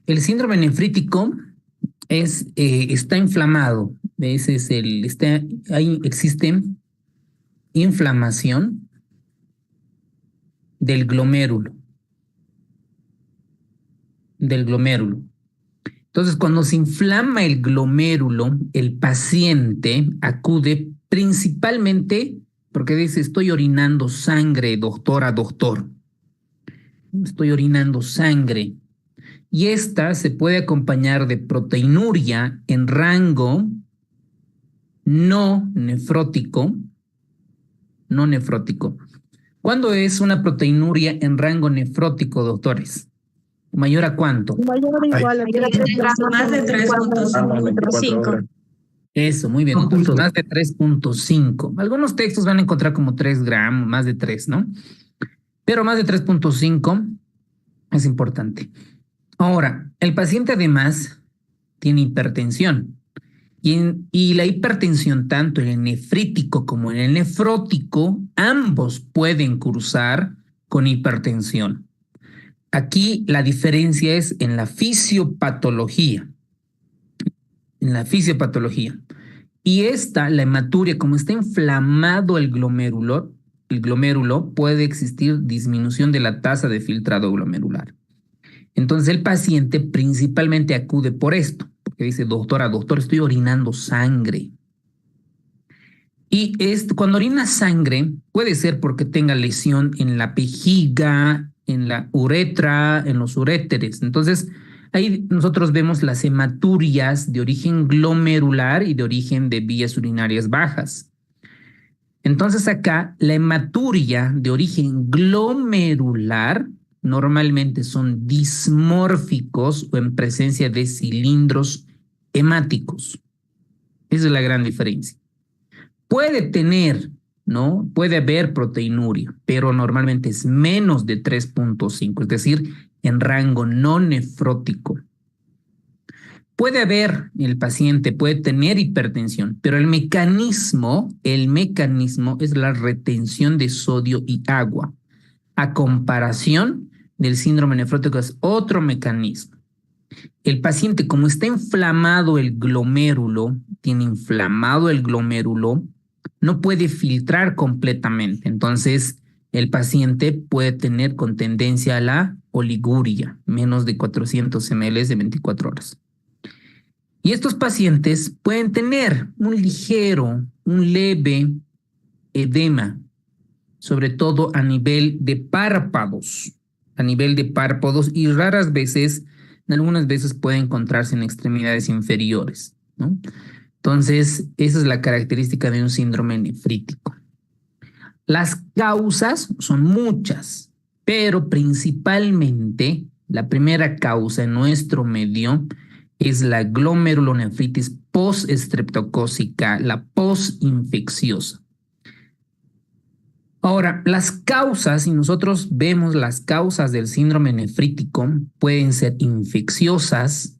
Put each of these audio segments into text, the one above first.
El síndrome nefrítico está inflamado. Ese es ahí existe inflamación del glomérulo. Entonces, cuando se inflama el glomérulo, el paciente acude principalmente porque dice, estoy orinando sangre, doctor. Estoy orinando sangre. Y esta se puede acompañar de proteinuria en rango no nefrótico. No nefrótico. ¿Cuándo es una proteinuria en rango nefrótico, doctores? ¿Mayor a cuánto? Mayor o igual a Más de 3.5. Eso, muy bien. Entonces, más de 3.5. Algunos textos van a encontrar como 3 gramos, más de 3, ¿no? Pero más de 3.5 es importante. Ahora, el paciente además tiene hipertensión. Y la hipertensión, tanto en el nefrítico como en el nefrótico, ambos pueden cursar con hipertensión. Aquí la diferencia es en la fisiopatología. En la fisiopatología. Y la hematuria, como está inflamado el glomérulo, puede existir disminución de la tasa de filtrado glomerular. Entonces el paciente principalmente acude por esto, porque dice, doctor, estoy orinando sangre. Y cuando orina sangre, puede ser porque tenga lesión en la vejiga, en la uretra, en los uréteres. Entonces, ahí nosotros vemos las hematurias de origen glomerular y de origen de vías urinarias bajas. Entonces acá, la hematuria de origen glomerular normalmente son dismórficos o en presencia de cilindros hemáticos. Esa es la gran diferencia. Puede tener, ¿no? Puede haber proteinuria, pero normalmente es menos de 3.5, es decir, en rango no nefrótico. Puede haber, el paciente puede tener hipertensión, pero el mecanismo es la retención de sodio y agua. A comparación del síndrome nefrótico es otro mecanismo. El paciente, como está inflamado el glomérulo, no puede filtrar completamente. Entonces, el paciente puede tener con tendencia a la oliguria, menos de 400 ml de 24 horas. Y estos pacientes pueden tener un leve edema, sobre todo a nivel de párpados, y raras veces, algunas veces puede encontrarse en extremidades inferiores, ¿no? Entonces, esa es la característica de un síndrome nefrítico. Las causas son muchas, pero principalmente la primera causa en nuestro medio es la glomerulonefritis postestreptocócica, la postinfecciosa. Ahora, las causas, si nosotros vemos las causas del síndrome nefrítico, pueden ser infecciosas,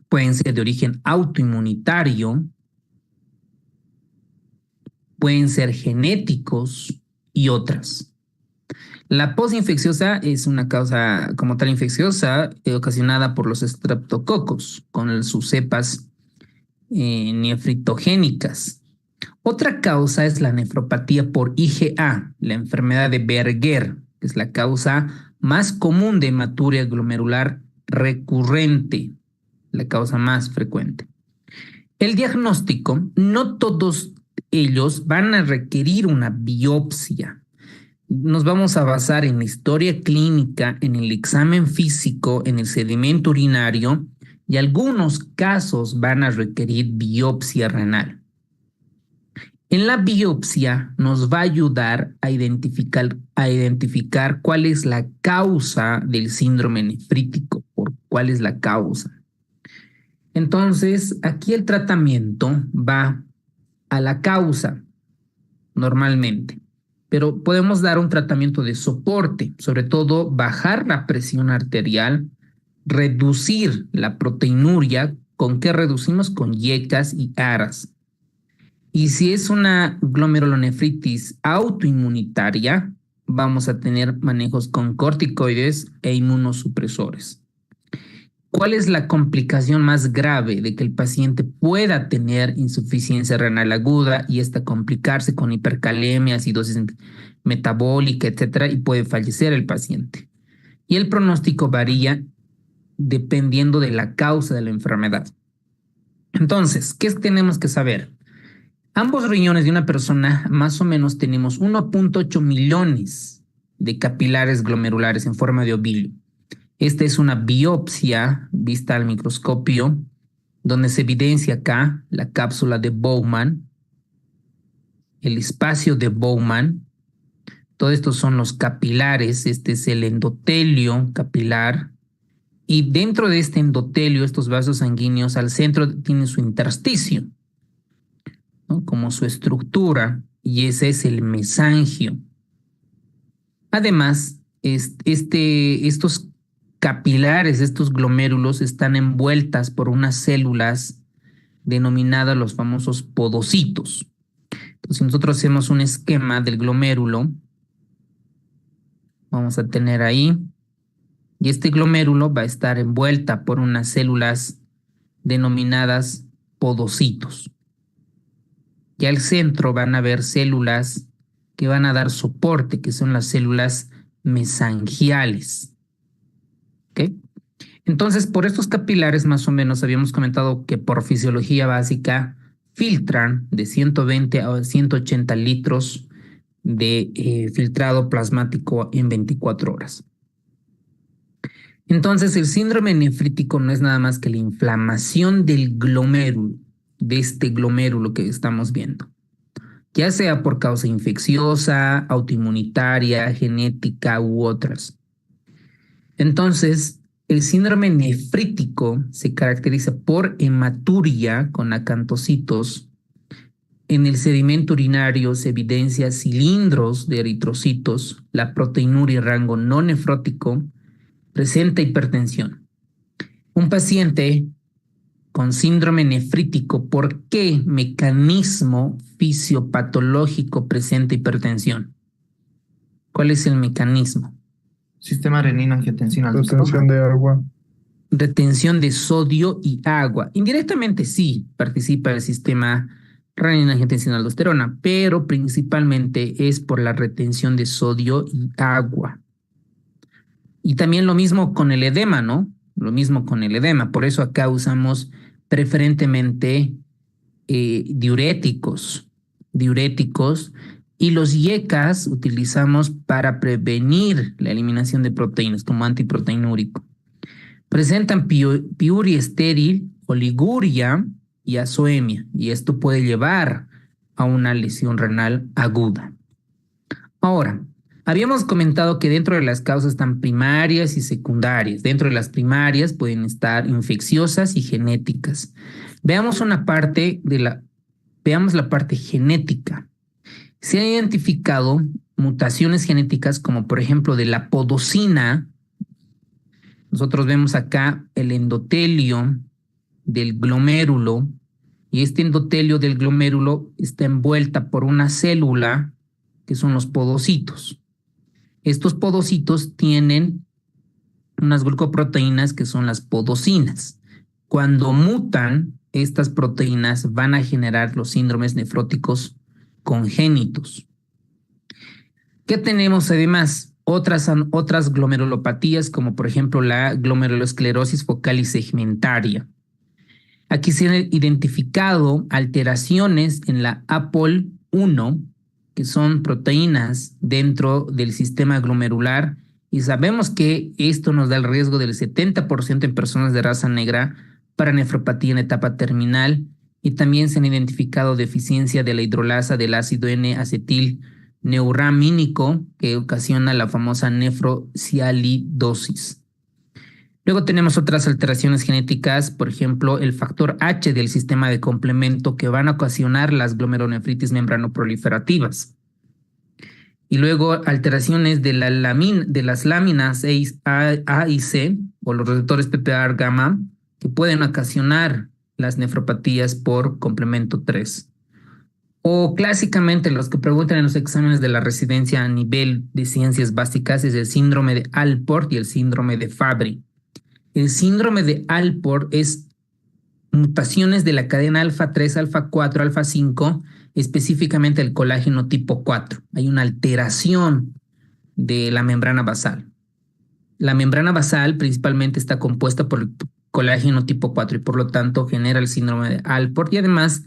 pueden ser de origen autoinmunitario, pueden ser genéticos y otras. La postinfecciosa es una causa como tal infecciosa ocasionada por los estreptococos con sus cepas nefritogénicas. Otra causa es la nefropatía por IgA, la enfermedad de Berger, que es la causa más común de hematuria glomerular recurrente, la causa más frecuente. El diagnóstico, no todos ellos van a requerir una biopsia. Nos vamos a basar en la historia clínica, en el examen físico, en el sedimento urinario y algunos casos van a requerir biopsia renal. En la biopsia nos va a ayudar a identificar cuál es la causa del síndrome nefrítico, cuál es la causa. Entonces, aquí el tratamiento va a la causa, normalmente, pero podemos dar un tratamiento de soporte, sobre todo bajar la presión arterial, reducir la proteinuria. ¿Con qué reducimos? Con yecas y aras. Y si es una glomerulonefritis autoinmunitaria, vamos a tener manejos con corticoides e inmunosupresores. ¿Cuál es la complicación más grave de que el paciente pueda tener insuficiencia renal aguda y esta complicarse con hipercalemia, acidosis metabólica, etcétera, y puede fallecer el paciente? Y el pronóstico varía dependiendo de la causa de la enfermedad. Entonces, ¿qué tenemos que saber? Ambos riñones de una persona, más o menos tenemos 1.8 millones de capilares glomerulares en forma de ovillo. Esta es una biopsia vista al microscopio, donde se evidencia acá la cápsula de Bowman, el espacio de Bowman. Todos estos son los capilares. Este es el endotelio capilar. Y dentro de este endotelio, estos vasos sanguíneos, al centro tiene su intersticio, ¿no? Como su estructura, y ese es el mesangio. Además, estos capilares, estos glomérulos, están envueltas por unas células denominadas los famosos podocitos. Entonces, si nosotros hacemos un esquema del glomérulo, vamos a tener ahí, y este glomérulo va a estar envuelta por unas células denominadas podocitos. Y al centro van a haber células que van a dar soporte, que son las células mesangiales. ¿Ok? Entonces, por estos capilares, más o menos, habíamos comentado que por fisiología básica filtran de 120 a 180 litros de filtrado plasmático en 24 horas. Entonces, el síndrome nefrítico no es nada más que la inflamación del glomérulo, de este glomérulo que estamos viendo, ya sea por causa infecciosa, autoinmunitaria, genética u otras. Entonces, el síndrome nefrítico se caracteriza por hematuria con acantocitos. En el sedimento urinario se evidencia cilindros de eritrocitos, la proteinuria rango no nefrótico, presenta hipertensión. Un paciente con síndrome nefrítico, ¿por qué mecanismo fisiopatológico presenta hipertensión? ¿Cuál es el mecanismo? Sistema renina-angiotensina. Retención de agua. Retención de sodio y agua. Indirectamente sí participa el sistema renina-angiotensina-aldosterona, pero principalmente es por la retención de sodio y agua. Y también lo mismo con el edema, ¿no? Lo mismo con el edema. Por eso acá usamos preferentemente diuréticos. Y los IECAS utilizamos para prevenir la eliminación de proteínas como antiproteinúrico. Presentan piuria estéril, oliguria y azoemia, y esto puede llevar a una lesión renal aguda. Ahora, habíamos comentado que dentro de las causas están primarias y secundarias. Dentro de las primarias pueden estar infecciosas y genéticas. Veamos la parte genética. Se han identificado mutaciones genéticas como por ejemplo de la podocina. Nosotros vemos acá el endotelio del glomérulo, y este endotelio del glomérulo está envuelta por una célula que son los podocitos. Estos podocitos tienen unas glucoproteínas que son las podocinas. Cuando mutan, estas proteínas van a generar los síndromes nefróticos congénitos. ¿Qué tenemos además? Otras glomerulopatías, como por ejemplo la glomerulosclerosis focal y segmentaria. Aquí se han identificado alteraciones en la APOL1, que son proteínas dentro del sistema glomerular, y sabemos que esto nos da el riesgo del 70% en personas de raza negra para nefropatía en etapa terminal, y también se han identificado deficiencia de la hidrolasa del ácido N-acetilneuramínico, que ocasiona la famosa nefrocialidosis. Luego tenemos otras alteraciones genéticas, por ejemplo, el factor H del sistema de complemento, que van a ocasionar las glomerulonefritis membranoproliferativas. Y luego alteraciones de las láminas A y C, o los receptores PPAR gamma, que pueden ocasionar las nefropatías por complemento 3. O clásicamente los que preguntan en los exámenes de la residencia a nivel de ciencias básicas es el síndrome de Alport y el síndrome de Fabry. El síndrome de Alport es mutaciones de la cadena alfa 3, alfa 4, alfa 5, específicamente el colágeno tipo 4. Hay una alteración de la membrana basal. La membrana basal principalmente está compuesta por el colágeno tipo 4 y por lo tanto genera el síndrome de Alport y además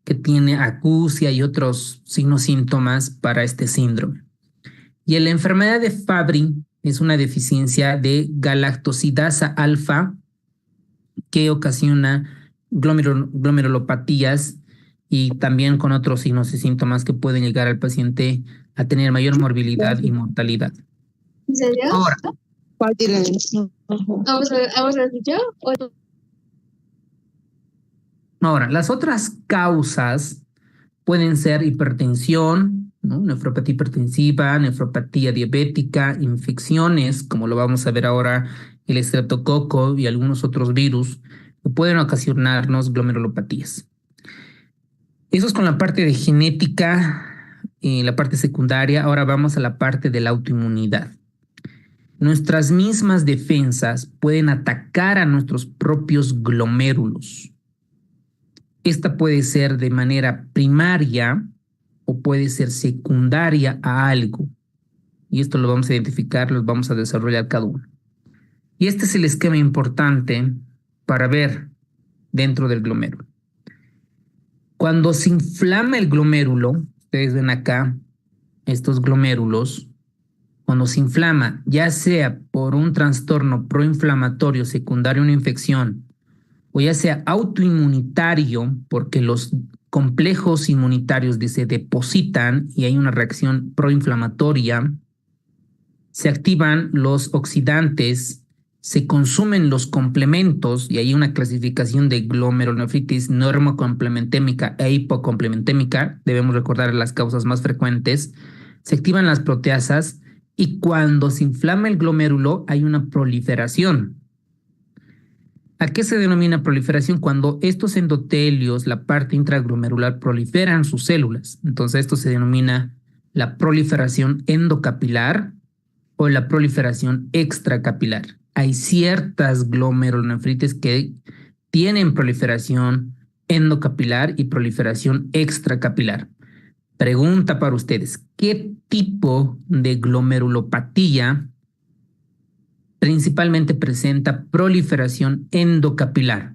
que tiene acusia y otros signos síntomas para este síndrome. Y en la enfermedad de Fabry es una deficiencia de galactosidasa alfa que ocasiona glomerulopatías y también con otros signos y síntomas que pueden llegar al paciente a tener mayor morbilidad y mortalidad. ¿En serio? Ahora, ¿Vamos a escuchar? Ahora, las otras causas pueden ser hipertensión, ¿no? Nefropatía hipertensiva, nefropatía diabética, infecciones, como lo vamos a ver ahora, el estreptococo y algunos otros virus que pueden ocasionarnos glomerulopatías. Eso es con la parte de genética, la parte secundaria. Ahora vamos a la parte de la autoinmunidad. Nuestras mismas defensas pueden atacar a nuestros propios glomérulos. Esta puede ser de manera primaria o puede ser secundaria a algo. Y esto lo vamos a identificar, lo vamos a desarrollar cada uno. Y este es el esquema importante para ver dentro del glomérulo. Cuando se inflama el glomérulo, ustedes ven acá estos glomérulos, cuando se inflama, ya sea por un trastorno proinflamatorio secundario a una infección, o ya sea autoinmunitario, porque los complejos inmunitarios se depositan y hay una reacción proinflamatoria, se activan los oxidantes, se consumen los complementos y hay una clasificación de glomerulonefritis normocomplementémica e hipocomplementémica, debemos recordar las causas más frecuentes, se activan las proteasas y cuando se inflama el glomérulo hay una proliferación. ¿A qué se denomina proliferación? Cuando estos endotelios, la parte intraglomerular, proliferan sus células. Entonces esto se denomina la proliferación endocapilar o la proliferación extracapilar. Hay ciertas glomerulonefritis que tienen proliferación endocapilar y proliferación extracapilar. Pregunta para ustedes, ¿qué tipo de glomerulopatía principalmente presenta proliferación endocapilar?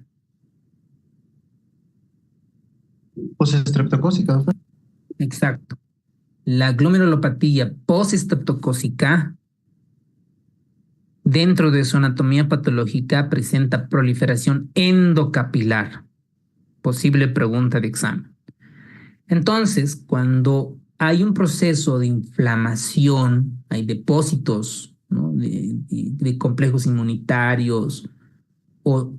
Postestreptocócica, doctor. Exacto. La glomerulopatía postestreptocócica dentro de su anatomía patológica presenta proliferación endocapilar. Posible pregunta de examen. Entonces, cuando hay un proceso de inflamación, hay depósitos, ¿no? de complejos inmunitarios o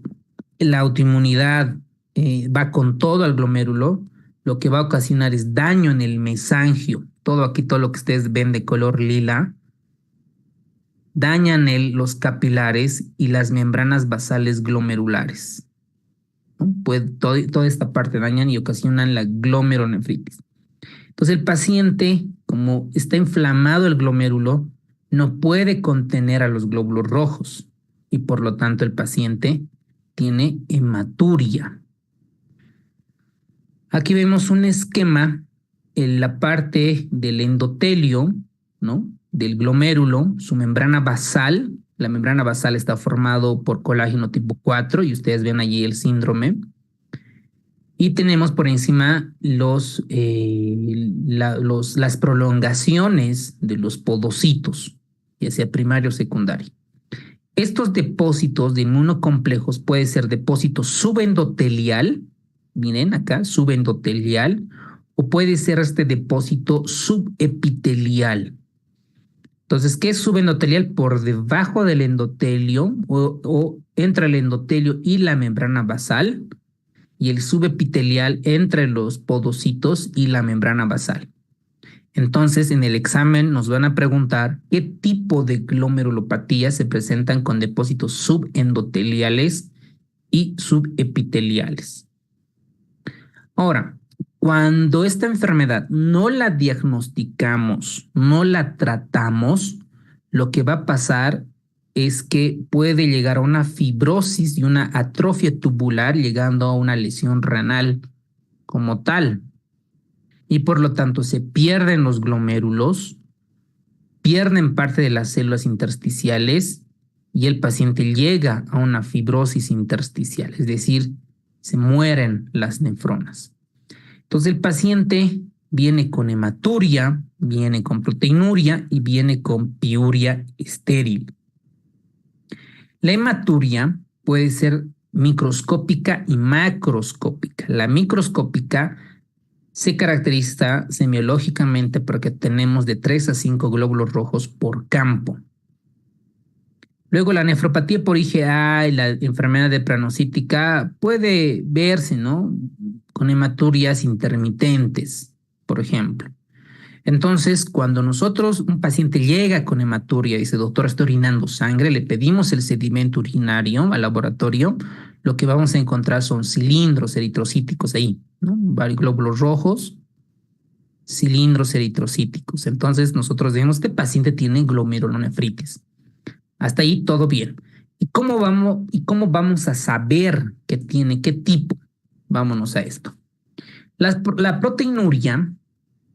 la autoinmunidad va con todo al glomérulo, lo que va a ocasionar es daño en el mesangio. Todo aquí, todo lo que ustedes ven de color lila, dañan los capilares y las membranas basales glomerulares, ¿no? Pues toda esta parte dañan y ocasionan la glomerulonefritis. Entonces el paciente, como está inflamado el glomérulo, no puede contener a los glóbulos rojos y por lo tanto el paciente tiene hematuria. Aquí vemos un esquema en la parte del endotelio, ¿no? Del glomérulo, su membrana basal. La membrana basal está formado por colágeno tipo 4 y ustedes ven allí el síndrome. Y tenemos por encima las prolongaciones de los podocitos, ya sea primario o secundario. Estos depósitos de inmunocomplejos pueden ser depósito subendotelial, miren acá, subendotelial, o puede ser este depósito subepitelial. Entonces, ¿qué es subendotelial? Por debajo del endotelio o entre el endotelio y la membrana basal, y el subepitelial entre los podocitos y la membrana basal. Entonces, en el examen nos van a preguntar qué tipo de glomerulopatías se presentan con depósitos subendoteliales y subepiteliales. Ahora, cuando esta enfermedad no la diagnosticamos, no la tratamos, lo que va a pasar es que puede llegar a una fibrosis y una atrofia tubular, llegando a una lesión renal como tal. Y por lo tanto se pierden los glomérulos, pierden parte de las células intersticiales y el paciente llega a una fibrosis intersticial, es decir, se mueren las nefronas. Entonces el paciente viene con hematuria, viene con proteinuria y viene con piuria estéril. La hematuria puede ser microscópica y macroscópica. La microscópica se caracteriza semiológicamente porque tenemos de 3 a 5 glóbulos rojos por campo. Luego la nefropatía por IgA y la enfermedad de pranocítica puede verse, ¿no?, con hematurias intermitentes, por ejemplo. Entonces, cuando un paciente llega con hematuria y dice, doctor, estoy orinando sangre, le pedimos el sedimento urinario al laboratorio, lo que vamos a encontrar son cilindros eritrocíticos ahí, ¿no? Varios glóbulos rojos, cilindros eritrocíticos. Entonces, nosotros decimos, este paciente tiene glomerulonefritis. Hasta ahí todo bien. ¿Y cómo vamos a saber qué tiene, qué tipo? Vámonos a esto. La proteinuria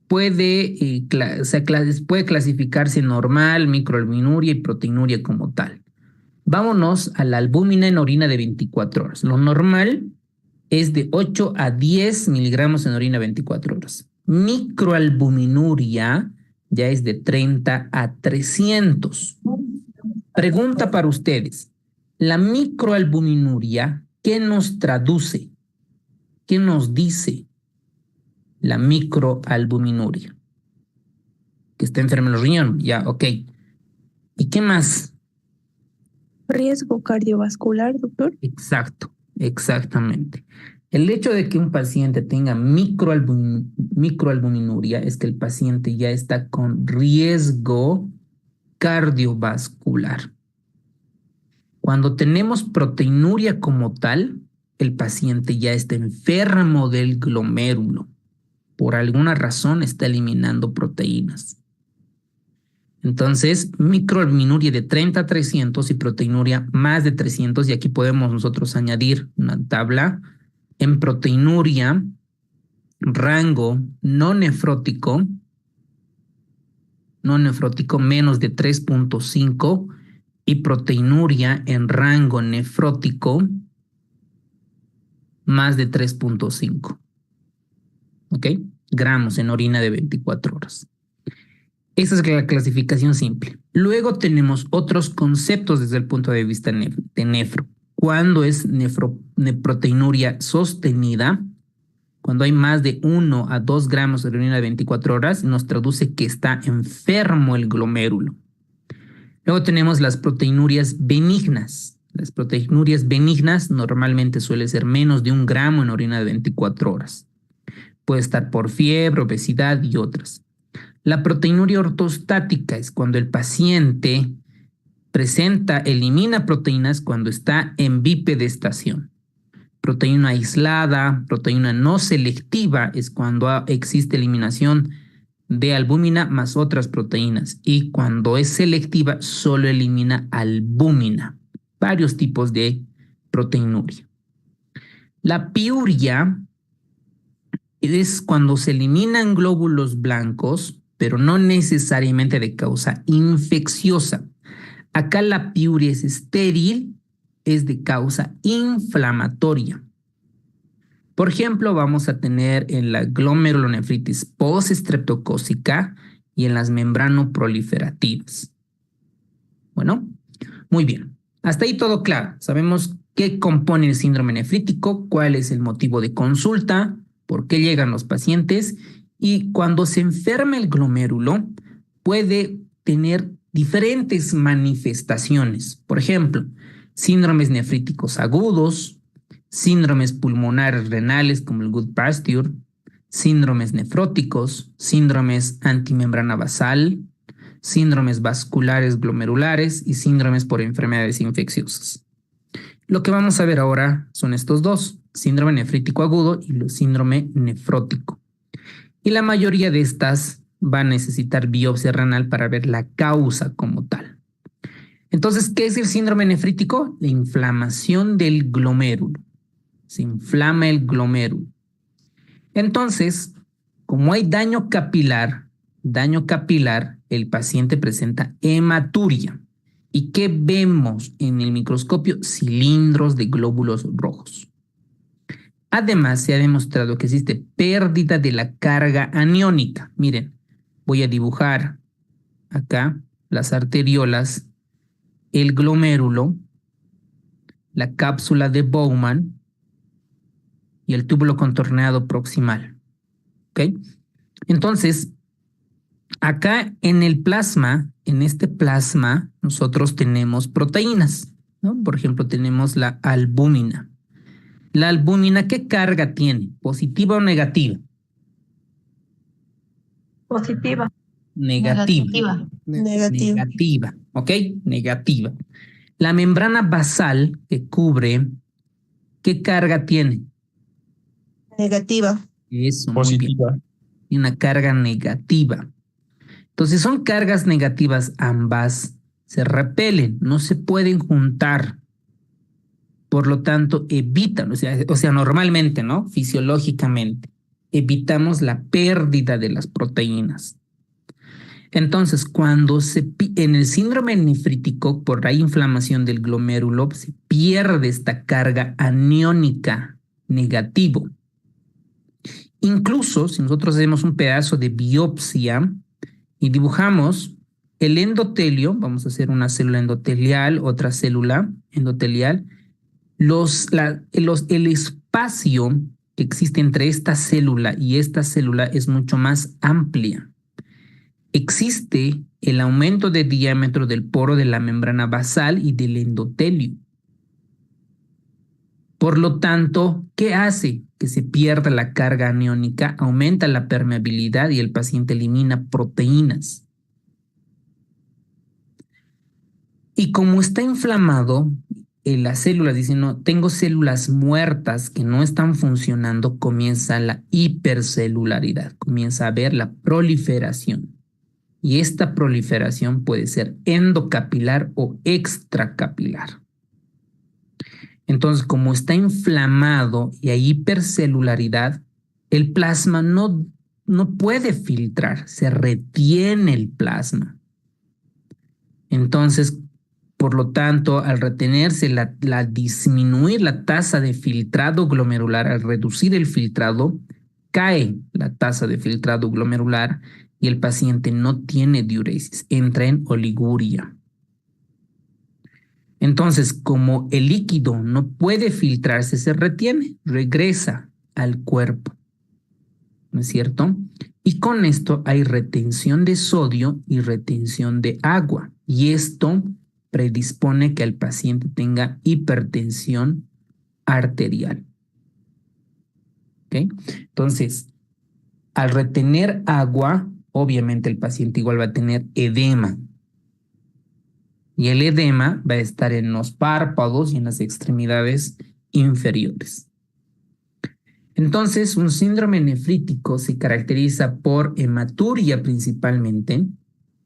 puede clasificarse normal, microalbuminuria y proteinuria como tal. Vámonos a la albúmina en orina de 24 horas. Lo normal es de 8 a 10 miligramos en orina 24 horas. Microalbuminuria ya es de 30 a 300. Pregunta para ustedes. La microalbuminuria, ¿qué nos traduce? ¿Qué nos dice la microalbuminuria? Que está enfermo en los riñones. Ya, ok. ¿Y qué más? Riesgo cardiovascular, doctor. Exacto, exactamente. El hecho de que un paciente tenga microalbuminuria es que el paciente ya está con riesgo cardiovascular. Cuando tenemos proteinuria como tal, el paciente ya está enfermo del glomérulo. Por alguna razón está eliminando proteínas. Entonces, microalbuminuria de 30 a 300 y proteinuria más de 300. Y aquí podemos nosotros añadir una tabla. En proteinuria, rango no nefrótico menos de 3.5 y proteinuria en rango nefrótico más de 3.5. ¿Ok? Gramos en orina de 24 horas. Esa es la clasificación simple. Luego tenemos otros conceptos desde el punto de vista de nefro. Cuando es proteinuria sostenida, cuando hay más de 1 a 2 gramos de orina de 24 horas, nos traduce que está enfermo el glomérulo. Luego tenemos las proteinurias benignas. Las proteinurias benignas normalmente suele ser menos de 1 gramo en orina de 24 horas. Puede estar por fiebre, obesidad y otras. La proteinuria ortostática es cuando el paciente elimina proteínas cuando está en bipedestación. Proteína aislada, proteína no selectiva es cuando existe eliminación de albúmina más otras proteínas. Y cuando es selectiva, solo elimina albúmina. Varios tipos de proteinuria. La piuria es cuando se eliminan glóbulos blancos, pero no necesariamente de causa infecciosa. Acá la piuria es estéril, es de causa inflamatoria. Por ejemplo, vamos a tener en la glomerulonefritis postestreptocócica y en las membranoproliferativas. Bueno, muy bien. Hasta ahí todo claro. Sabemos qué compone el síndrome nefrítico, cuál es el motivo de consulta, por qué llegan los pacientes, y cuando se enferma el glomérulo puede tener diferentes manifestaciones. Por ejemplo, síndromes nefríticos agudos, síndromes pulmonares renales como el Goodpasture, síndromes nefróticos, síndromes antimembrana basal, síndromes vasculares glomerulares y síndromes por enfermedades infecciosas. Lo que vamos a ver ahora son estos dos, síndrome nefrítico agudo y el síndrome nefrótico. Y la mayoría de estas va a necesitar biopsia renal para ver la causa como tal. Entonces, ¿qué es el síndrome nefrítico? La inflamación del glomérulo. Se inflama el glomérulo. Entonces, como hay daño capilar, el paciente presenta hematuria. ¿Y qué vemos en el microscopio? Cilindros de glóbulos rojos. Además, se ha demostrado que existe pérdida de la carga aniónica. Miren, voy a dibujar acá las arteriolas, el glomérulo, la cápsula de Bowman y el túbulo contorneado proximal. ¿Ok? Entonces, acá en el plasma, en este plasma, nosotros tenemos proteínas, ¿no? Por ejemplo, tenemos la albúmina. La albúmina, ¿qué carga tiene? ¿Positiva o negativa? Positiva. Negativa. Negativa. Negativa, ¿ok? Negativa. La membrana basal que cubre, ¿qué carga tiene? Negativa. Eso, muy bien. Positiva. Y una carga negativa. Entonces son cargas negativas ambas, se repelen, no se pueden juntar. Por lo tanto, evitan, o sea, normalmente, ¿no? Fisiológicamente, evitamos la pérdida de las proteínas. Entonces, en el síndrome nefrítico, por la inflamación del glomérulo, se pierde esta carga aniónica negativo. Incluso si nosotros hacemos un pedazo de biopsia y dibujamos el endotelio, vamos a hacer una célula endotelial, otra célula endotelial, el espacio que existe entre esta célula y esta célula es mucho más amplia. Existe el aumento de diámetro del poro de la membrana basal y del endotelio. Por lo tanto, ¿qué hace? Que se pierda la carga aniónica, aumenta la permeabilidad y el paciente elimina proteínas. Y como está inflamado, las células dicen, no, tengo células muertas que no están funcionando, comienza la hipercelularidad, comienza a haber la proliferación. Y esta proliferación puede ser endocapilar o extracapilar. Entonces, como está inflamado y hay hipercelularidad, el plasma no puede filtrar, se retiene el plasma. Entonces, por lo tanto, al retenerse, disminuir la tasa de filtrado glomerular, al reducir el filtrado, cae la tasa de filtrado glomerular y el paciente no tiene diuresis, entra en oliguria. Entonces, como el líquido no puede filtrarse, se retiene, regresa al cuerpo, ¿no es cierto? Y con esto hay retención de sodio y retención de agua. Y esto predispone que el paciente tenga hipertensión arterial. ¿Ok? Entonces, al retener agua, obviamente el paciente igual va a tener edema. Y el edema va a estar en los párpados y en las extremidades inferiores. Entonces, un síndrome nefrítico se caracteriza por hematuria principalmente,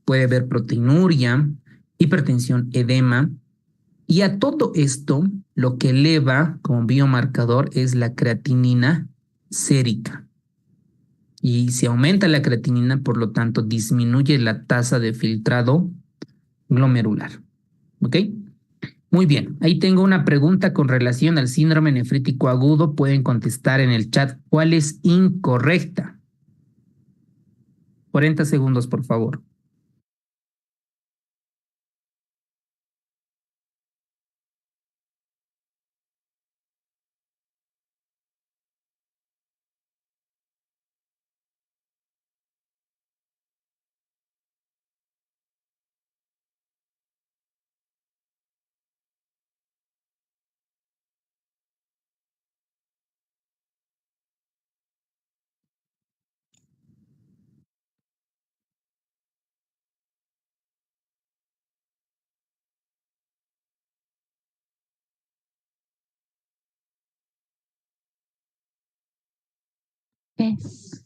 puede haber proteinuria, hipertensión, edema, y a todo esto lo que eleva como biomarcador es la creatinina sérica. Y si aumenta la creatinina, por lo tanto, disminuye la tasa de filtrado glomerular. ¿Ok? Muy bien, ahí tengo una pregunta con relación al síndrome nefrítico agudo. Pueden contestar en el chat cuál es incorrecta. 40 segundos, por favor. Es.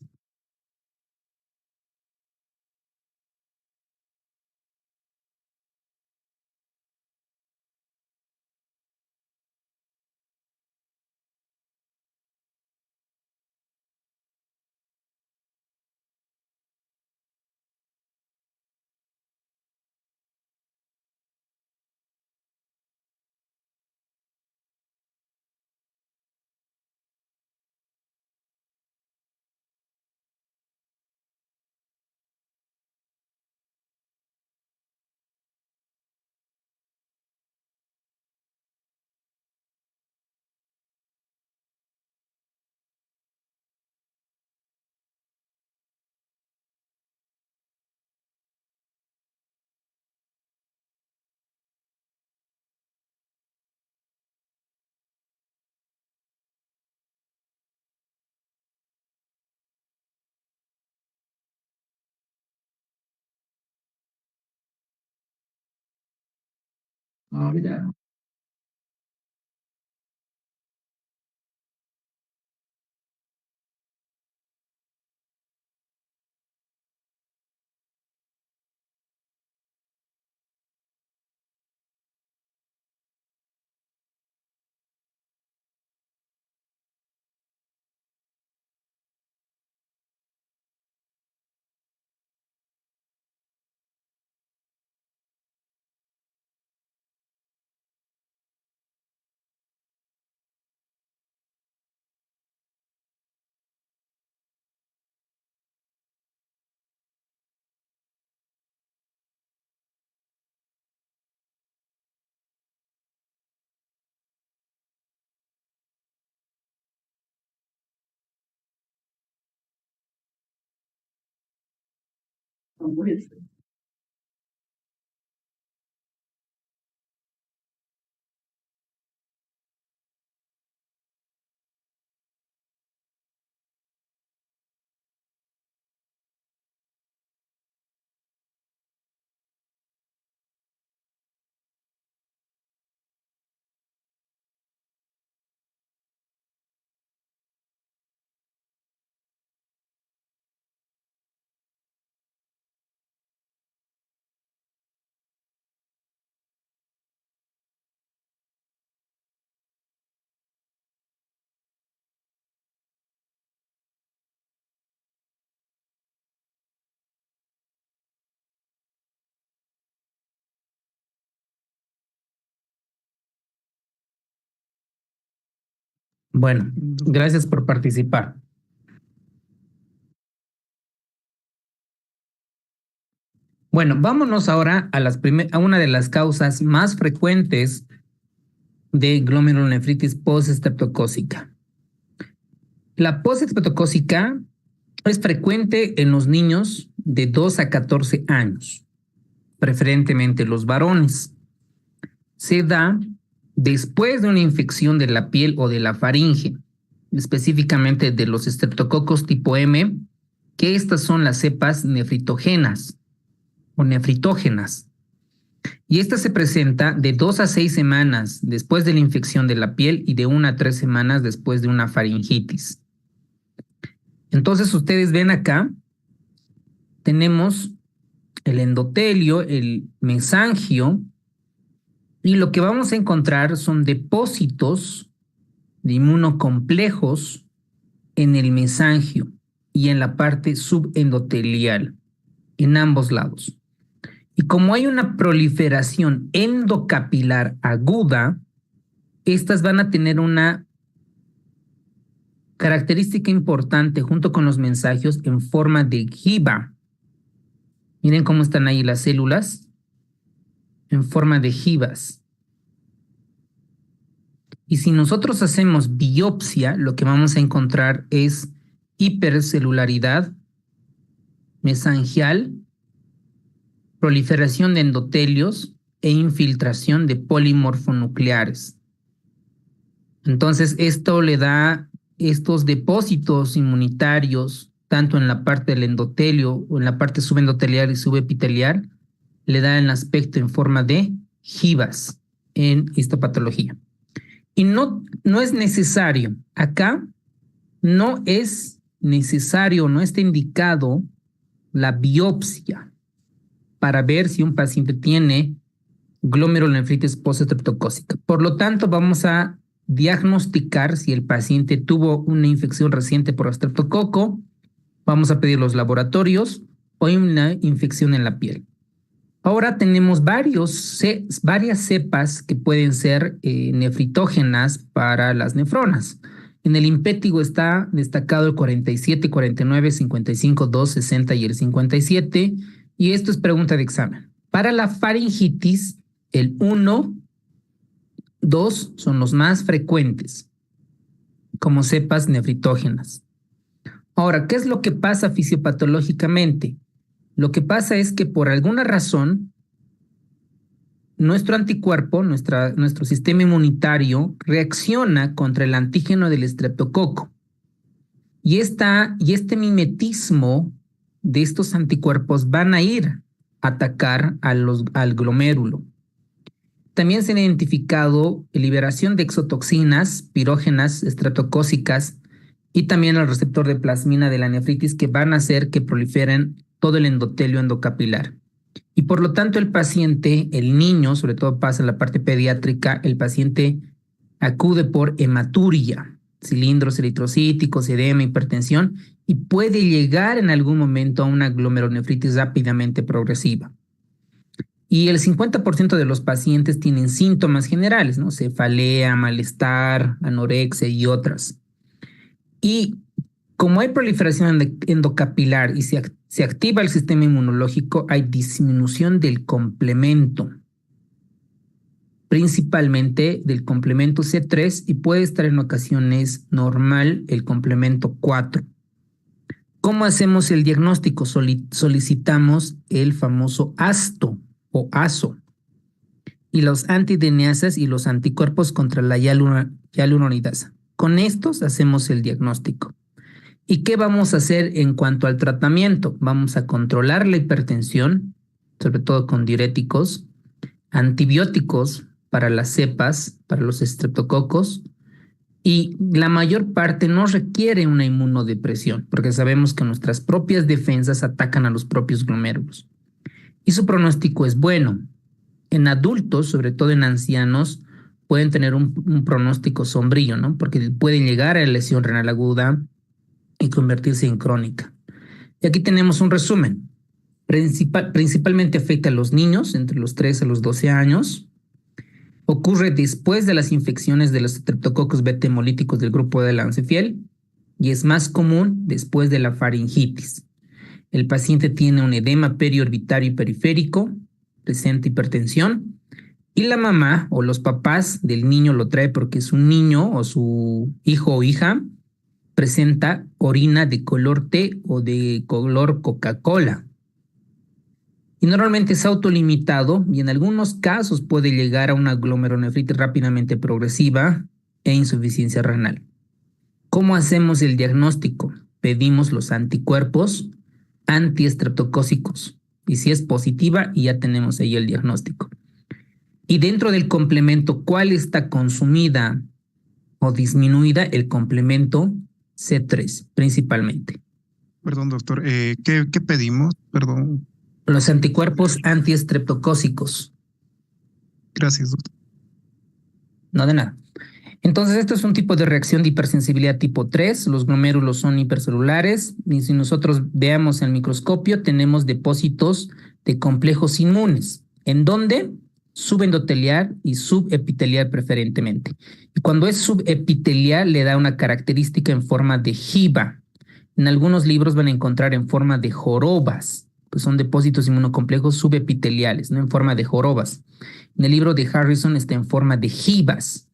Bueno, gracias por participar. Bueno, vámonos ahora a, a una de las causas más frecuentes de glomerulonefritis postestreptocócica. La postestreptocócica es frecuente en los niños de 2 a 14 años, preferentemente los varones. Se da después de una infección de la piel o de la faringe, específicamente de los estreptococos tipo M, que estas son las cepas nefritógenas o nefritógenas. Y esta se presenta de 2 a 6 semanas después de la infección de la piel y de 1 a 3 semanas después de una faringitis. Entonces ustedes ven acá, tenemos el endotelio, el mesangio, y lo que vamos a encontrar son depósitos de inmunocomplejos en el mesangio y en la parte subendotelial, en ambos lados. Y como hay una proliferación endocapilar aguda, estas van a tener una característica importante junto con los mensajios en forma de jiba. Miren cómo están ahí las células en forma de jibas. Y si nosotros hacemos biopsia, lo que vamos a encontrar es hipercelularidad mesangial, proliferación de endotelios e infiltración de polimorfonucleares. Entonces, esto le da estos depósitos inmunitarios, tanto en la parte del endotelio o en la parte subendotelial y subepitelial, le da el aspecto en forma de jibas en histopatología. Y no es necesario, acá no es necesario, no está indicado la biopsia para ver si un paciente tiene glomerulonefritis postestreptocócica. Por lo tanto, vamos a diagnosticar si el paciente tuvo una infección reciente por estreptococo, vamos a pedir los laboratorios o una infección en la piel. Ahora tenemos varias cepas que pueden ser nefritógenas para las nefronas. En el impétigo está destacado el 47, 49, 55, 2, 60 y el 57. Y esto es pregunta de examen. Para la faringitis, el 1, 2 son los más frecuentes como cepas nefritógenas. Ahora, ¿qué es lo que pasa fisiopatológicamente? Lo que pasa es que por alguna razón nuestro anticuerpo, nuestro sistema inmunitario reacciona contra el antígeno del estreptococo. Y este mimetismo de estos anticuerpos van a ir a atacar al glomérulo. También se han identificado liberación de exotoxinas, pirógenas, estreptocócicas y también el receptor de plasmina de la nefritis que van a hacer que proliferen todo el endotelio endocapilar. Y por lo tanto el paciente, el niño, sobre todo pasa en la parte pediátrica, el paciente acude por hematuria, cilindros eritrocíticos, edema, hipertensión y puede llegar en algún momento a una glomerulonefritis rápidamente progresiva. Y el 50% de los pacientes tienen síntomas generales, ¿no? Cefalea, malestar, anorexia y otras. Y como hay proliferación endocapilar y se activa el sistema inmunológico, hay disminución del complemento, principalmente del complemento C3 y puede estar en ocasiones normal el complemento 4. ¿Cómo hacemos el diagnóstico? Solicitamos el famoso ASTO o ASO y los antideneasas y los anticuerpos contra la hialuronidasa. Con estos hacemos el diagnóstico. ¿Y qué vamos a hacer en cuanto al tratamiento? Vamos a controlar la hipertensión, sobre todo con diuréticos, antibióticos para las cepas, para los estreptococos, y la mayor parte no requiere una inmunodepresión, porque sabemos que nuestras propias defensas atacan a los propios glomérulos. Y su pronóstico es bueno. En adultos, sobre todo en ancianos, pueden tener un pronóstico sombrío, ¿no? Porque pueden llegar a lesión renal aguda y convertirse en crónica. Y aquí tenemos un resumen. Principalmente afecta a los niños entre los 3 a los 12 años. Ocurre después de las infecciones de los estreptococos beta hemolíticos del grupo de Lancefiel y es más común después de la faringitis. El paciente tiene un edema periorbitario y periférico, presenta hipertensión y la mamá o los papás del niño lo trae porque es un niño o su hijo o hija presenta orina de color té o de color Coca-Cola. Y normalmente es autolimitado y en algunos casos puede llegar a una glomerulonefritis rápidamente progresiva e insuficiencia renal. ¿Cómo hacemos el diagnóstico? Pedimos los anticuerpos antiestreptocócicos y si es positiva ya tenemos ahí el diagnóstico. Y dentro del complemento, ¿cuál está consumida o disminuida? El complemento C3 principalmente. Perdón, doctor, ¿qué pedimos? Perdón. Los anticuerpos antiestreptocócicos. Gracias, doctor. No de nada. Entonces, esto es un tipo de reacción de hipersensibilidad tipo 3. Los glomérulos son hipercelulares y si nosotros veamos el microscopio, tenemos depósitos de complejos inmunes. ¿En dónde? Subendotelial y subepitelial preferentemente. Y cuando es subepitelial le da una característica en forma de jiba. En algunos libros van a encontrar en forma de jorobas, pues son depósitos inmunocomplejos subepiteliales, no en forma de jorobas. En el libro de Harrison está en forma de jibas.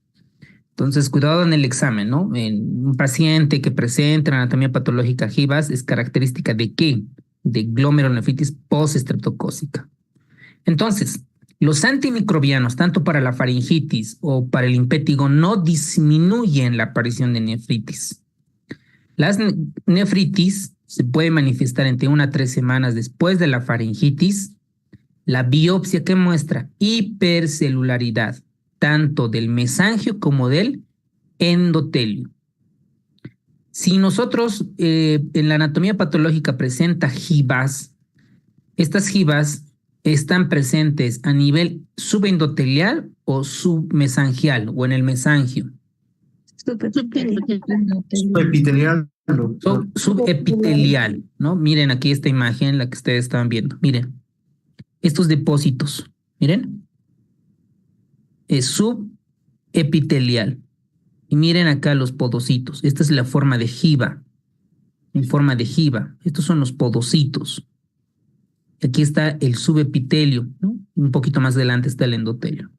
Entonces, cuidado en el examen, ¿no? En un paciente que presenta anatomía patológica jibas es característica ¿de qué? De glomerulonefritis postestreptocócica. Entonces, los antimicrobianos, tanto para la faringitis o para el impétigo, no disminuyen la aparición de nefritis. Las nefritis se puede manifestar entre 1 a 3 semanas después de la faringitis. La biopsia que muestra hipercelularidad, tanto del mesangio como del endotelio. Si nosotros en la anatomía patológica presenta jibas, estas jibas están presentes a nivel subendotelial o submesangial o en el mesangio. Subepitelial. Subepitelial, ¿no? Miren aquí esta imagen, la que ustedes estaban viendo. Miren, estos depósitos, miren. Es subepitelial. Y miren acá los podocitos. Esta es la forma de jiba. En forma de jiba. Estos son los podocitos. Aquí está el subepitelio, ¿no? Un poquito más adelante está el endotelio.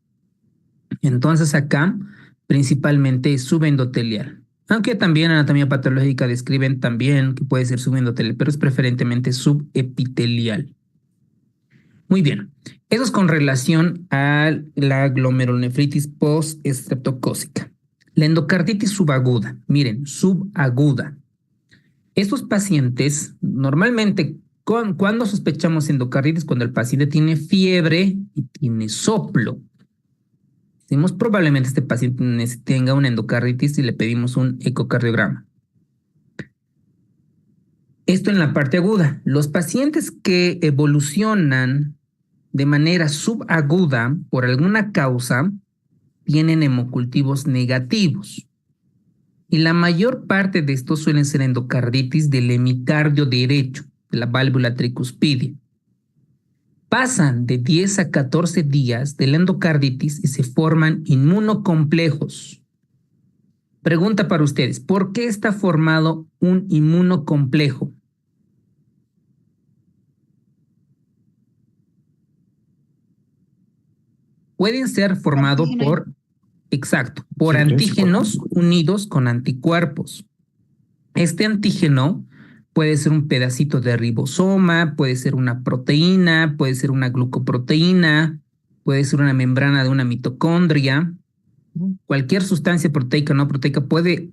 Entonces acá principalmente es subendotelial. Aunque también anatomía patológica describen también que puede ser subendotelial, pero es preferentemente subepitelial. Muy bien. Eso es con relación a la glomerulonefritis postestreptocócica. La endocarditis subaguda. Miren, subaguda. Estos pacientes, normalmente, ¿cuándo sospechamos endocarditis? Cuando el paciente tiene fiebre y tiene soplo. Decimos, probablemente este paciente tenga una endocarditis y le pedimos un ecocardiograma. Esto en la parte aguda. Los pacientes que evolucionan de manera subaguda por alguna causa tienen hemocultivos negativos. Y la mayor parte de estos suelen ser endocarditis del hemicardio derecho, de la válvula tricuspidia. Pasan de 10 a 14 días de la endocarditis y se forman inmunocomplejos. Pregunta para ustedes, ¿por qué está formado un inmunocomplejo? Pueden ser formados por, exacto, por antígenos unidos con anticuerpos. Este antígeno puede ser un pedacito de ribosoma, puede ser una proteína, puede ser una glucoproteína, puede ser una membrana de una mitocondria. Cualquier sustancia proteica o no proteica puede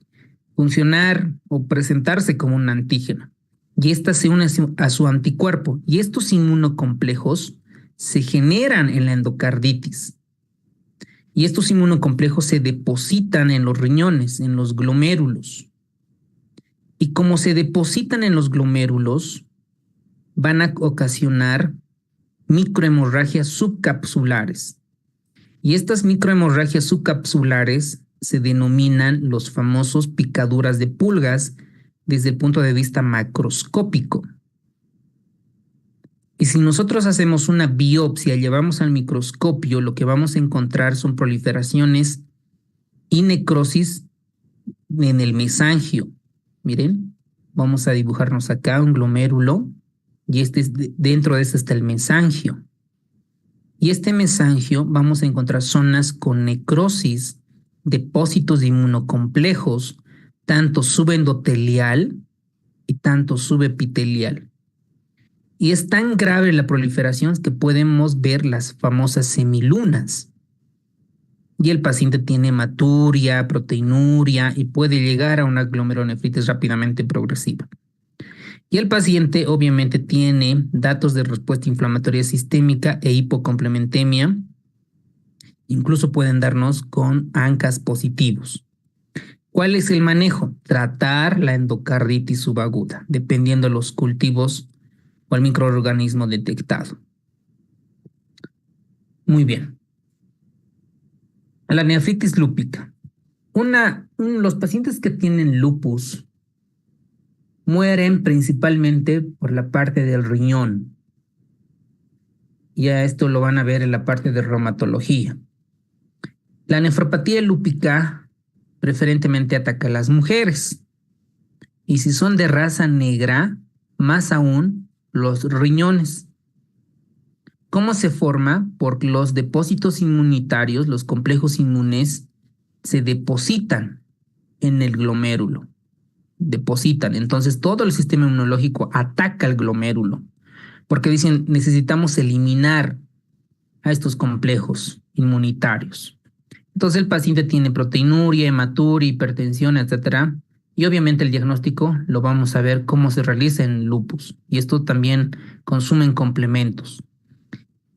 funcionar o presentarse como un antígeno. Y esta se une a su anticuerpo. Y estos inmunocomplejos se generan en la endocarditis. Y estos inmunocomplejos se depositan en los riñones, en los glomérulos. Y como se depositan en los glomérulos, van a ocasionar microhemorragias subcapsulares. Y estas microhemorragias subcapsulares se denominan los famosos picaduras de pulgas desde el punto de vista macroscópico. Y si nosotros hacemos una biopsia, llevamos al microscopio, lo que vamos a encontrar son proliferaciones y necrosis en el mesangio. Miren, vamos a dibujarnos acá un glomérulo y dentro de este está el mesangio. Y este mesangio vamos a encontrar zonas con necrosis, depósitos de inmunocomplejos, tanto subendotelial y tanto subepitelial. Y es tan grave la proliferación que podemos ver las famosas semilunas. Y el paciente tiene hematuria, proteinuria y puede llegar a una glomerulonefritis rápidamente progresiva. Y el paciente obviamente tiene datos de respuesta inflamatoria sistémica e hipocomplementemia. Incluso pueden darnos con ANCAs positivos. ¿Cuál es el manejo? Tratar la endocarditis subaguda, dependiendo de los cultivos o el microorganismo detectado. Muy bien. La nefritis lúpica. Los pacientes que tienen lupus mueren principalmente por la parte del riñón. Ya esto lo van a ver en la parte de reumatología. La nefropatía lúpica preferentemente ataca a las mujeres. Y si son de raza negra, más aún los riñones. ¿Cómo se forma? Porque los depósitos inmunitarios, los complejos inmunes, se depositan en el glomérulo. Entonces todo el sistema inmunológico ataca al glomérulo. Porque dicen, necesitamos eliminar a estos complejos inmunitarios. Entonces el paciente tiene proteinuria, hematuria, hipertensión, etcétera. Y obviamente el diagnóstico lo vamos a ver cómo se realiza en lupus. Y esto también consumen complementos.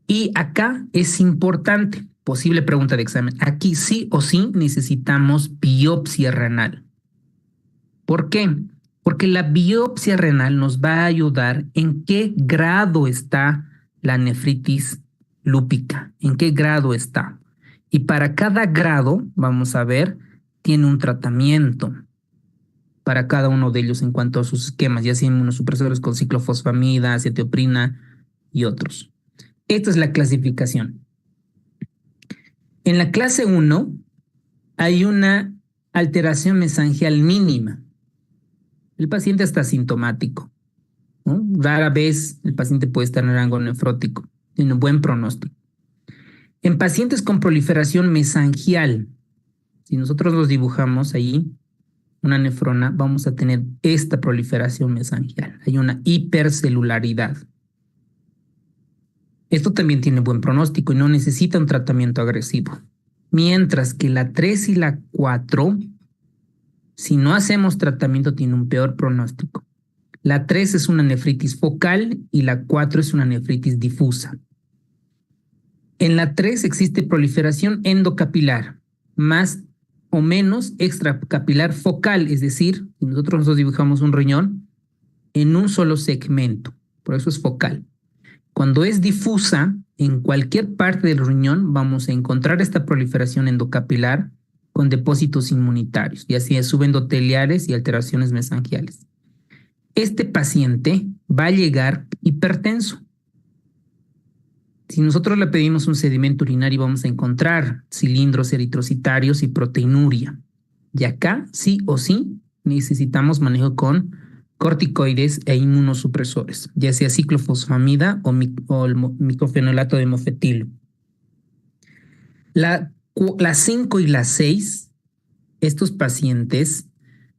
Y acá es importante, posible pregunta de examen. Aquí sí o sí necesitamos biopsia renal. ¿Por qué? Porque la biopsia renal nos va a ayudar en qué grado está la nefritis lúpica, en qué grado está. Y para cada grado, vamos a ver, tiene un tratamiento para cada uno de ellos en cuanto a sus esquemas, ya sea inmunosupresores con ciclofosfamida, acetioprina y otros. Esta es la clasificación. En la clase 1 hay una alteración mesangial mínima. El paciente está asintomático, ¿no? Rara vez el paciente puede estar en rango nefrótico, tiene un buen pronóstico. En pacientes con proliferación mesangial, si nosotros los dibujamos ahí, una nefrona, vamos a tener esta proliferación mesangial. Hay una hipercelularidad. Esto también tiene buen pronóstico y no necesita un tratamiento agresivo. Mientras que la 3 y la 4, si no hacemos tratamiento, tiene un peor pronóstico. La 3 es una nefritis focal y la 4 es una nefritis difusa. En la 3 existe proliferación endocapilar, más o menos extracapilar focal, es decir, nosotros dibujamos un riñón en un solo segmento, por eso es focal. Cuando es difusa, en cualquier parte del riñón vamos a encontrar esta proliferación endocapilar con depósitos inmunitarios, ya sea subendoteliales y alteraciones mesangiales. Este paciente va a llegar hipertenso. Si nosotros le pedimos un sedimento urinario, vamos a encontrar cilindros eritrocitarios y proteinuria. Y acá, sí o sí, necesitamos manejo con corticoides e inmunosupresores, ya sea ciclofosfamida o el micofenolato de mofetilo. La 5 y la 6, estos pacientes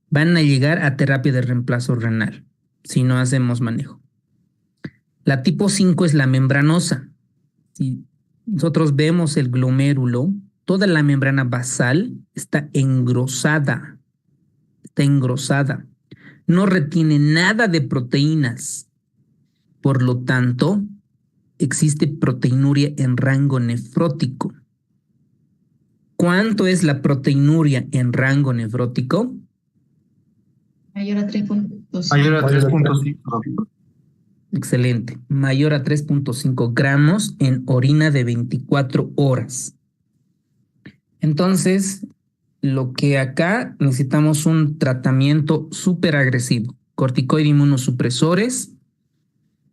van a llegar a terapia de reemplazo renal, si no hacemos manejo. La tipo 5 es la membranosa. Si nosotros vemos el glomérulo, toda la membrana basal está engrosada. No retiene nada de proteínas. Por lo tanto, existe proteinuria en rango nefrótico. ¿Cuánto es la proteinuria en rango nefrótico? Mayor a 3.2. Mayor a 3.5. Excelente. Mayor a 3.5 gramos en orina de 24 horas. Entonces, lo que acá necesitamos un tratamiento súper agresivo. Corticoide inmunosupresores.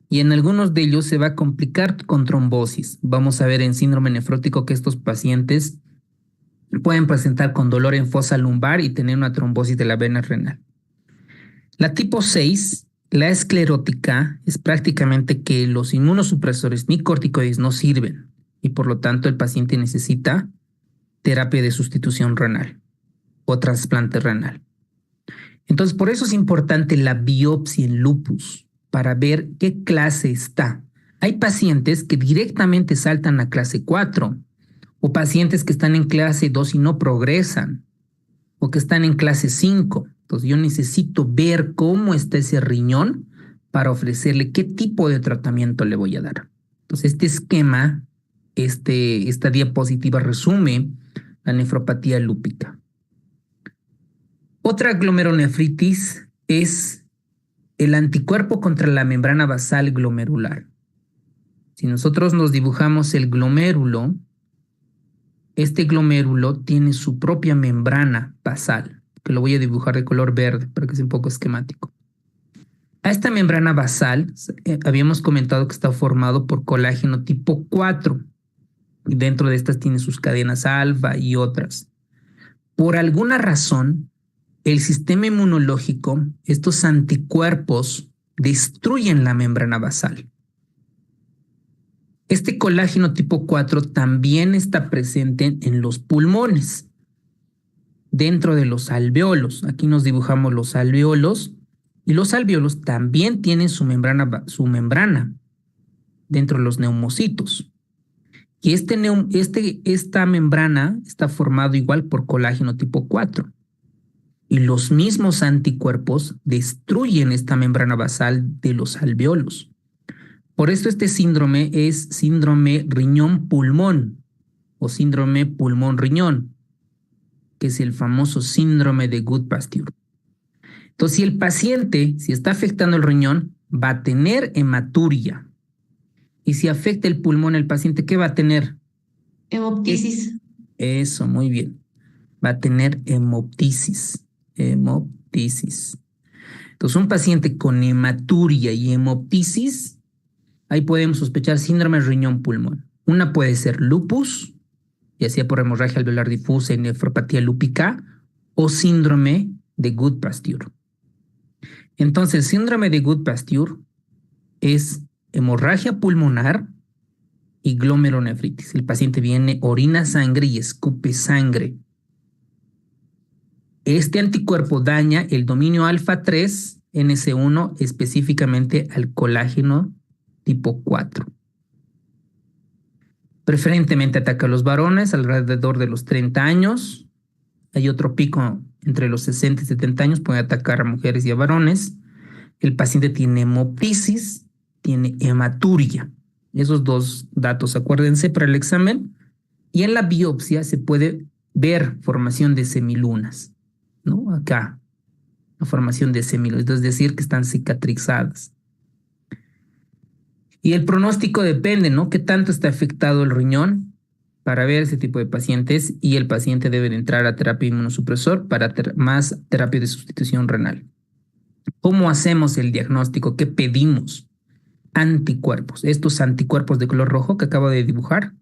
Y en algunos de ellos se va a complicar con trombosis. Vamos a ver en síndrome nefrótico que estos pacientes pueden presentar con dolor en fosa lumbar y tener una trombosis de la vena renal. La tipo 6, la esclerótica, es prácticamente que los inmunosupresores ni corticoides no sirven y por lo tanto el paciente necesita terapia de sustitución renal o trasplante renal. Entonces, por eso es importante la biopsia en lupus para ver qué clase está. Hay pacientes que directamente saltan a clase 4 o pacientes que están en clase 2 y no progresan o que están en clase 5. Entonces yo necesito ver cómo está ese riñón para ofrecerle qué tipo de tratamiento le voy a dar. Entonces este esquema, esta diapositiva resume la nefropatía lúpica. Otra glomerulonefritis es el anticuerpo contra la membrana basal glomerular. Si nosotros nos dibujamos el glomérulo, este glomérulo tiene su propia membrana basal, que lo voy a dibujar de color verde para que sea un poco esquemático. A esta membrana basal habíamos comentado que está formado por colágeno tipo 4. Y dentro de estas tiene sus cadenas alfa y otras. Por alguna razón, el sistema inmunológico, estos anticuerpos, destruyen la membrana basal. Este colágeno tipo 4 también está presente en los pulmones, dentro de los alveolos. Aquí nos dibujamos los alveolos y los alveolos también tienen su membrana dentro de los neumocitos. Y esta membrana está formada igual por colágeno tipo 4. Y los mismos anticuerpos destruyen esta membrana basal de los alveolos. Por esto este síndrome es síndrome riñón-pulmón o síndrome pulmón-riñón, que es el famoso síndrome de Goodpasture. Entonces, si el paciente, si está afectando el riñón, va a tener hematuria. Y si afecta el pulmón, el paciente, ¿qué va a tener? Hemoptisis. Eso, muy bien. Va a tener hemoptisis. Hemoptisis. Entonces, un paciente con hematuria y hemoptisis, ahí podemos sospechar síndrome riñón-pulmón. Una puede ser lupus, ya sea por hemorragia alveolar difusa y nefropatía lúpica, o síndrome de Goodpasture. Entonces, el síndrome de Goodpasture es hemorragia pulmonar y glomerulonefritis. El paciente viene, orina sangre y escupe sangre. Este anticuerpo daña el dominio alfa 3, NC1, específicamente al colágeno tipo 4. Preferentemente ataca a los varones alrededor de los 30 años. Hay otro pico entre los 60 y 70 años, puede atacar a mujeres y a varones. El paciente tiene hemoptisis, tiene hematuria. Esos dos datos, acuérdense, para el examen. Y en la biopsia se puede ver formación de semilunas, ¿no? Acá, la formación de semilunas, es decir, que están cicatrizadas. Y el pronóstico depende, ¿no? ¿Qué tanto está afectado el riñón para ver ese tipo de pacientes? Y el paciente debe de entrar a terapia inmunosupresor para más terapia de sustitución renal. ¿Cómo hacemos el diagnóstico? ¿Qué pedimos? Anticuerpos. Estos anticuerpos de color rojo que acabo de dibujar,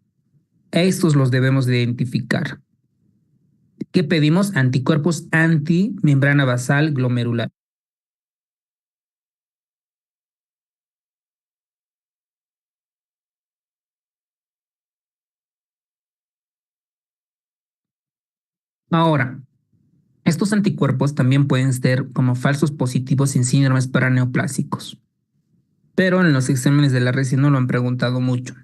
estos los debemos de identificar. ¿Qué pedimos? Anticuerpos antimembrana basal glomerular. Ahora, estos anticuerpos también pueden ser como falsos positivos en síndromes paraneoplásicos, pero en los exámenes de la reci no lo han preguntado mucho.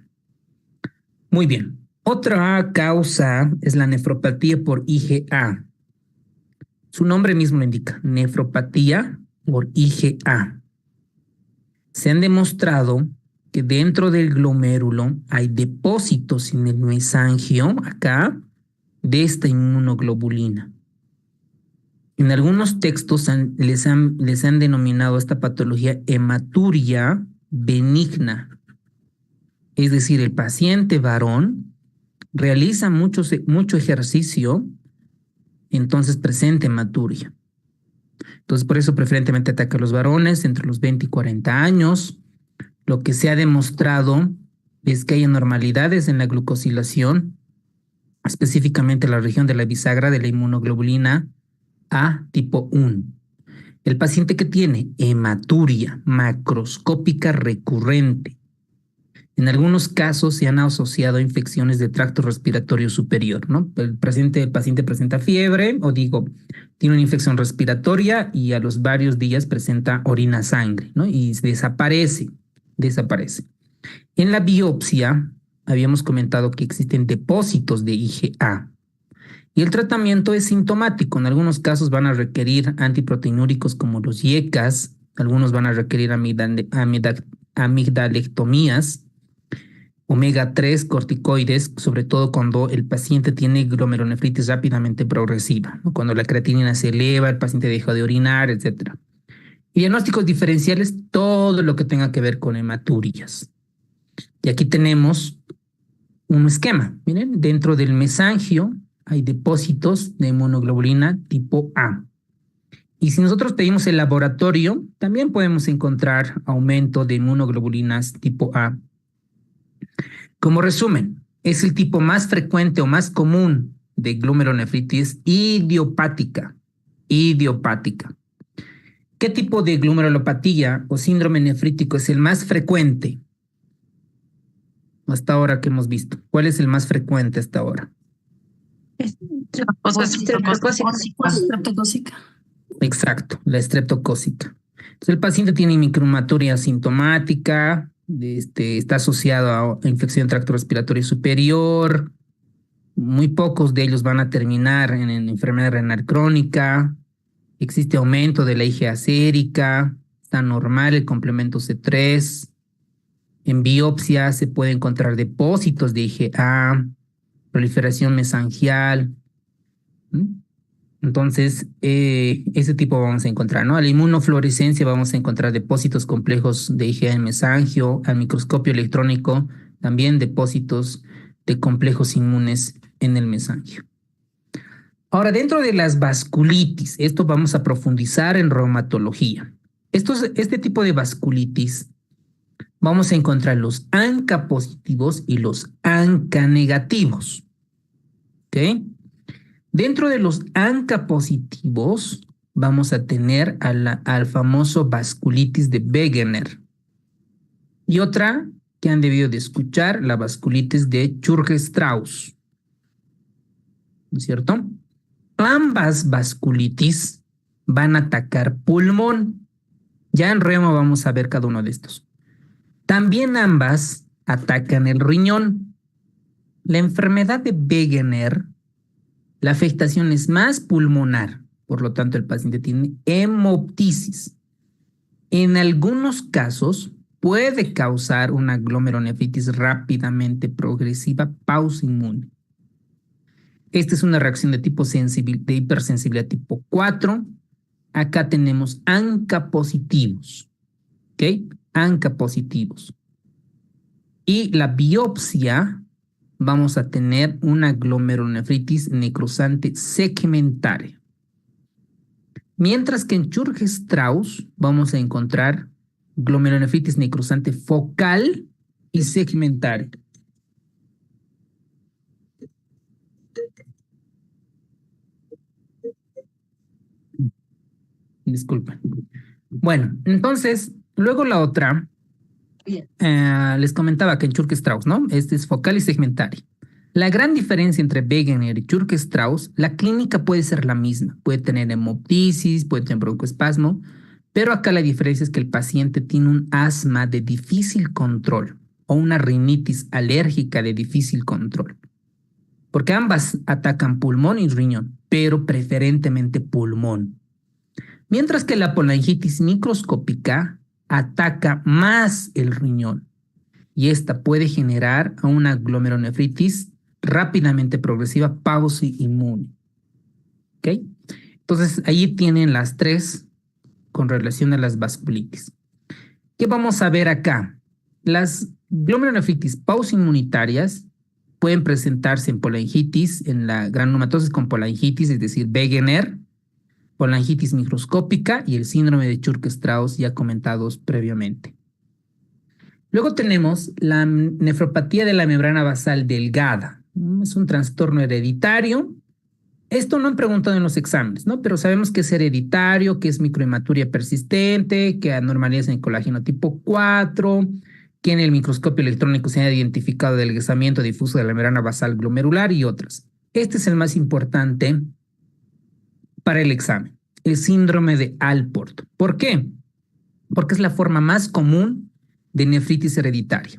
Muy bien. Otra causa es la nefropatía por IgA. Su nombre mismo lo indica, nefropatía por IgA. Se han demostrado que dentro del glomérulo hay depósitos en el mesangio, acá, de esta inmunoglobulina. En algunos textos les han denominado esta patología hematuria benigna. Es decir, el paciente varón realiza mucho ejercicio, entonces presenta hematuria. Entonces, por eso preferentemente ataca a los varones entre los 20 y 40 años. Lo que se ha demostrado es que hay anormalidades en la glucosilación, específicamente en la región de la bisagra de la inmunoglobulina A tipo 1. El paciente que tiene hematuria macroscópica recurrente, en algunos casos se han asociado a infecciones de tracto respiratorio superior, ¿no? El paciente presenta fiebre, tiene una infección respiratoria y a los varios días presenta orina sangre, ¿no? Y desaparece. En la biopsia habíamos comentado que existen depósitos de IgA. Y el tratamiento es sintomático. En algunos casos van a requerir antiproteinúricos como los IECAS, algunos van a requerir amigdalectomías, omega 3 corticoides, sobre todo cuando el paciente tiene glomerulonefritis rápidamente progresiva, ¿no? Cuando la creatinina se eleva, el paciente deja de orinar, etc. Y diagnósticos diferenciales, todo lo que tenga que ver con hematurias. Y aquí tenemos un esquema. Miren, dentro del mesangio hay depósitos de inmunoglobulina tipo A. Y si nosotros pedimos el laboratorio, también podemos encontrar aumento de inmunoglobulinas tipo A. Como resumen, es el tipo más frecuente o más común de glomerulonefritis idiopática. ¿Qué tipo de glomerulopatía o síndrome nefrítico es el más frecuente hasta ahora que hemos visto? ¿Cuál es el más frecuente hasta ahora? Estreptocócica. Exacto, la estreptocócica. Entonces el paciente tiene microhematuria asintomática, está asociado a infección de tracto respiratorio superior. Muy pocos de ellos van a terminar en enfermedad renal crónica. Existe aumento de la IgA sérica, está normal el complemento C3. En biopsia se puede encontrar depósitos de IgA, proliferación mesangial. Entonces, ese tipo vamos a encontrar, ¿no? A la inmunofluorescencia vamos a encontrar depósitos complejos de IgA en mesangio, al microscopio electrónico también depósitos de complejos inmunes en el mesangio. Ahora, dentro de las vasculitis, esto vamos a profundizar en reumatología. Este tipo de vasculitis, vamos a encontrar los ANCA positivos y los ANCA negativos. ¿Ok? Dentro de los ANCA positivos, vamos a tener al famoso vasculitis de Wegener. Y otra que han debido de escuchar, la vasculitis de Churge-Strauss. ¿No es cierto? Ambas vasculitis van a atacar pulmón. Ya en reuma vamos a ver cada uno de estos. También ambas atacan el riñón. La enfermedad de Wegener, la afectación es más pulmonar, por lo tanto el paciente tiene hemoptisis. En algunos casos puede causar una glomerulonefritis rápidamente progresiva pausinmune. Esta es una reacción de tipo de hipersensibilidad tipo 4. Acá tenemos ANCA positivos, ¿ok? ANCA positivos. Y la biopsia, vamos a tener una glomerulonefritis necrosante segmentaria. Mientras que en Churg-Strauss vamos a encontrar glomerulonefritis necrosante focal y segmentaria. Disculpen. Bueno, entonces, luego la otra, les comentaba que en Churg-Strauss, ¿no? Este es focal y segmentaria. La gran diferencia entre Wegener y Churg-Strauss, la clínica puede ser la misma. Puede tener hemoptisis, puede tener broncoespasmo, pero acá la diferencia es que el paciente tiene un asma de difícil control o una rinitis alérgica de difícil control. Porque ambas atacan pulmón y riñón, pero preferentemente pulmón. Mientras que la polangitis microscópica ataca más el riñón y esta puede generar una glomerulonefritis rápidamente progresiva pausi-inmune. ¿Ok? Entonces, ahí tienen las tres con relación a las vasculitis. ¿Qué vamos a ver acá? Las glomerulonefritis pausi-inmunitarias pueden presentarse en polangitis, en la granulomatosis con polangitis, es decir, Wegener, polangitis microscópica y el síndrome de Churg-Strauss ya comentados previamente. Luego tenemos la nefropatía de la membrana basal delgada. Es un trastorno hereditario. Esto no han preguntado en los exámenes, ¿no? Pero sabemos que es hereditario, que es microhematuria persistente, que anormalidades en el colágeno tipo 4, que en el microscopio electrónico se ha identificado adelgazamiento difuso de la membrana basal glomerular y otras. Este es el más importante para el examen, el síndrome de Alport. ¿Por qué? Porque es la forma más común de nefritis hereditaria.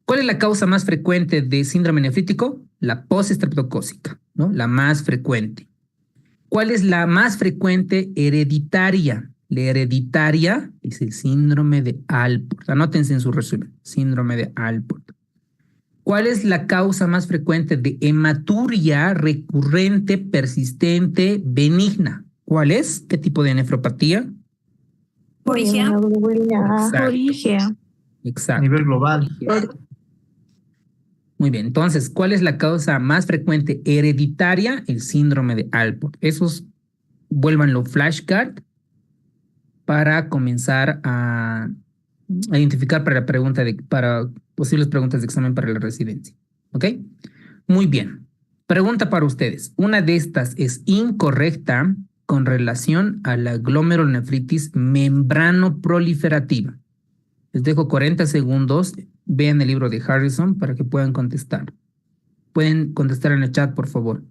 ¿Cuál es la causa más frecuente de síndrome nefrítico? La postestreptocócica, ¿no? La más frecuente. ¿Cuál es la más frecuente hereditaria? La hereditaria es el síndrome de Alport. Anótense en su resumen, síndrome de Alport. ¿Cuál es la causa más frecuente de hematuria recurrente, persistente, benigna? ¿Cuál es? ¿Qué tipo de nefropatía? Origen. Exacto. Origen. Exacto. A nivel global. Muy bien, entonces, ¿cuál es la causa más frecuente hereditaria? El síndrome de Alport. Esos vuélvanlo flashcard para comenzar a identificar para la pregunta para posibles preguntas de examen para la residencia. ¿Ok? Muy bien. Pregunta para ustedes. Una de estas es incorrecta con relación a la glomerulonefritis membrano proliferativa. Les dejo 40 segundos. Vean el libro de Harrison para que puedan contestar. Pueden contestar en el chat, por favor.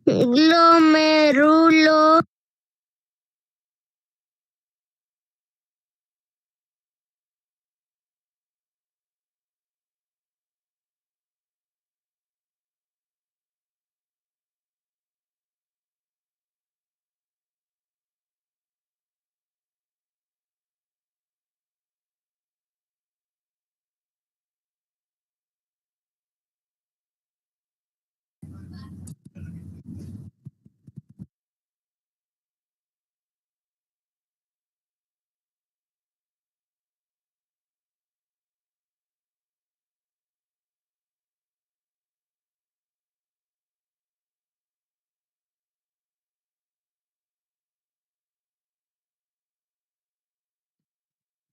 Glomérulo.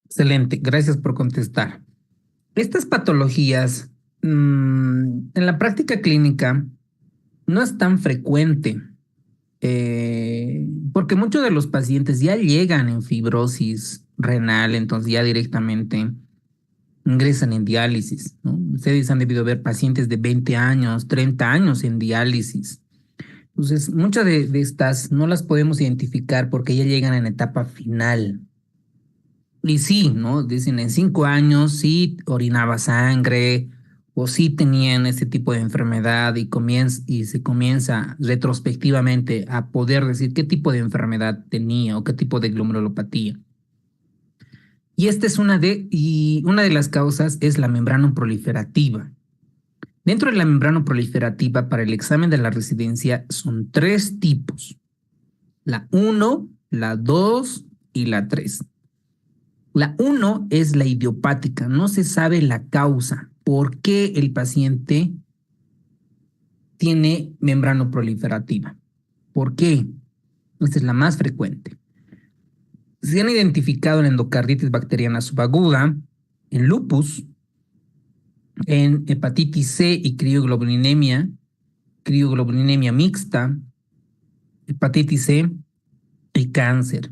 Excelente, gracias por contestar. Estas patologías en la práctica clínica no es tan frecuente porque muchos de los pacientes ya llegan en fibrosis renal, entonces ya directamente ingresan en diálisis, ¿no? Ustedes han debido ver pacientes de 20 años, 30 años en diálisis. Entonces, muchas de estas no las podemos identificar porque ya llegan en etapa final. Y sí, ¿no? Dicen en 5 años sí orinaba sangre o sí tenían este tipo de enfermedad y se comienza retrospectivamente a poder decir qué tipo de enfermedad tenía o qué tipo de glomerulopatía. Y esta es una de las causas es la membrana proliferativa. Dentro de la membrana proliferativa para el examen de la residencia son 3 tipos. La 1, la 2 y la 3. La 1 es la idiopática, no se sabe la causa, por qué el paciente tiene membrana proliferativa. ¿Por qué? Esta es la más frecuente. Se han identificado en endocarditis bacteriana subaguda, en lupus, en hepatitis C y crioglobulinemia mixta, hepatitis C y cáncer.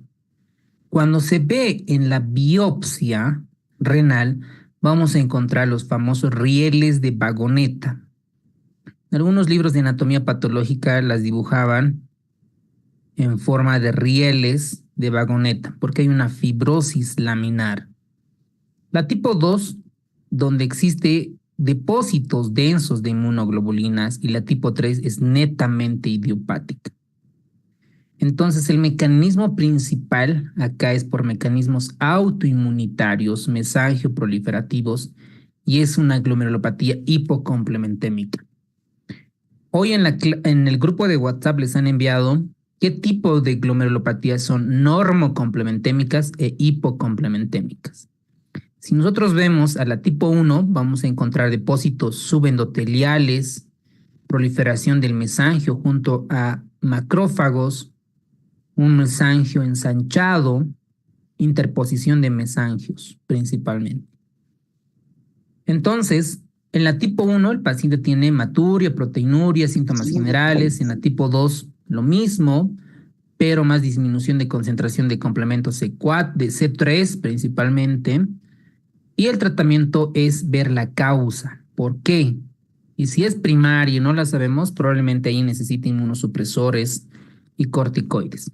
Cuando se ve en la biopsia renal, vamos a encontrar los famosos rieles de vagoneta. Algunos libros de anatomía patológica las dibujaban en forma de rieles de vagoneta, porque hay una fibrosis laminar. La tipo 2, donde existe depósitos densos de inmunoglobulinas, y la tipo 3 es netamente idiopática. Entonces, el mecanismo principal acá es por mecanismos autoinmunitarios, mesangioproliferativos, y es una glomerulopatía hipocomplementémica. Hoy en el grupo de WhatsApp les han enviado qué tipo de glomerulopatías son normocomplementémicas e hipocomplementémicas. Si nosotros vemos a la tipo 1, vamos a encontrar depósitos subendoteliales, proliferación del mesangio junto a macrófagos, un mesangio ensanchado, interposición de mesangios principalmente. Entonces, en la tipo 1 el paciente tiene hematuria, proteinuria, síntomas generales. En la tipo 2 lo mismo, pero más disminución de concentración de complementos C4, de C3 principalmente. Y el tratamiento es ver la causa. ¿Por qué? Y si es primaria y no la sabemos, probablemente ahí necesite inmunosupresores y corticoides.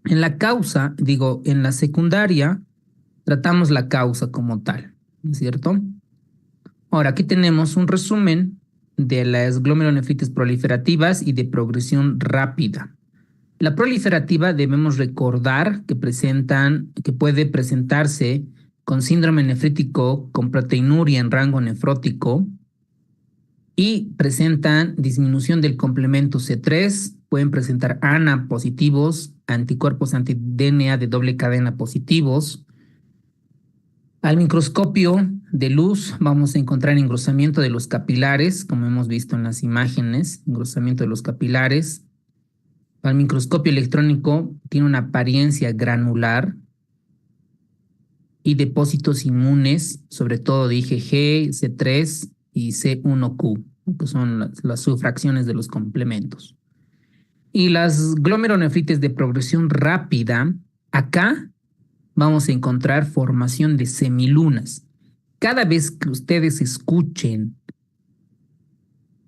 En la causa, en la secundaria, tratamos la causa como tal, ¿no es cierto? Ahora, aquí tenemos un resumen de las glomerulonefritis proliferativas y de progresión rápida. La proliferativa debemos recordar que puede presentarse con síndrome nefrítico con proteinuria en rango nefrótico y presentan disminución del complemento C3, pueden presentar ANA positivos, anticuerpos anti-DNA de doble cadena positivos. Al microscopio de luz vamos a encontrar engrosamiento de los capilares, como hemos visto en las imágenes, engrosamiento de los capilares. Al microscopio electrónico tiene una apariencia granular y depósitos inmunes, sobre todo de IgG, C3 y C1q, que son las subfracciones de los complementos. Y las glomerulonefritis de progresión rápida, acá vamos a encontrar formación de semilunas. Cada vez que ustedes escuchen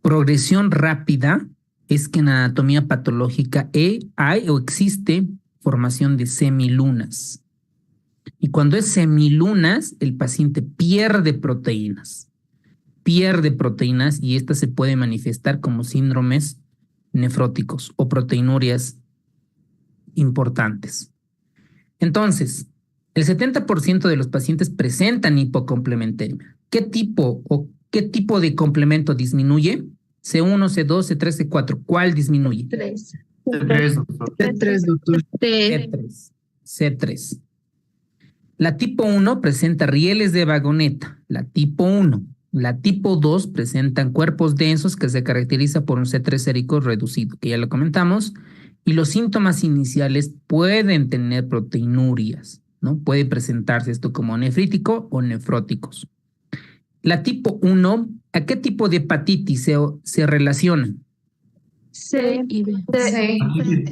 progresión rápida, es que en anatomía patológica hay o existe formación de semilunas. Y cuando es semilunas, el paciente pierde proteínas y estas se pueden manifestar como síndromes nefróticos o proteinurias importantes. Entonces, el 70% de los pacientes presentan hipocomplementemia. ¿Qué tipo de complemento disminuye? C1, C2, C3, C4. ¿Cuál disminuye? 3. C3, doctor. C3, doctor. C3. C3. La tipo 1 presenta rieles de vagoneta, la tipo 1. La tipo 2 presentan cuerpos densos que se caracteriza por un C3 sérico reducido, que ya lo comentamos, y los síntomas iniciales pueden tener proteinurias, ¿no? Puede presentarse esto como nefrítico o nefróticos. La tipo 1, ¿a qué tipo de hepatitis se relaciona? C y B.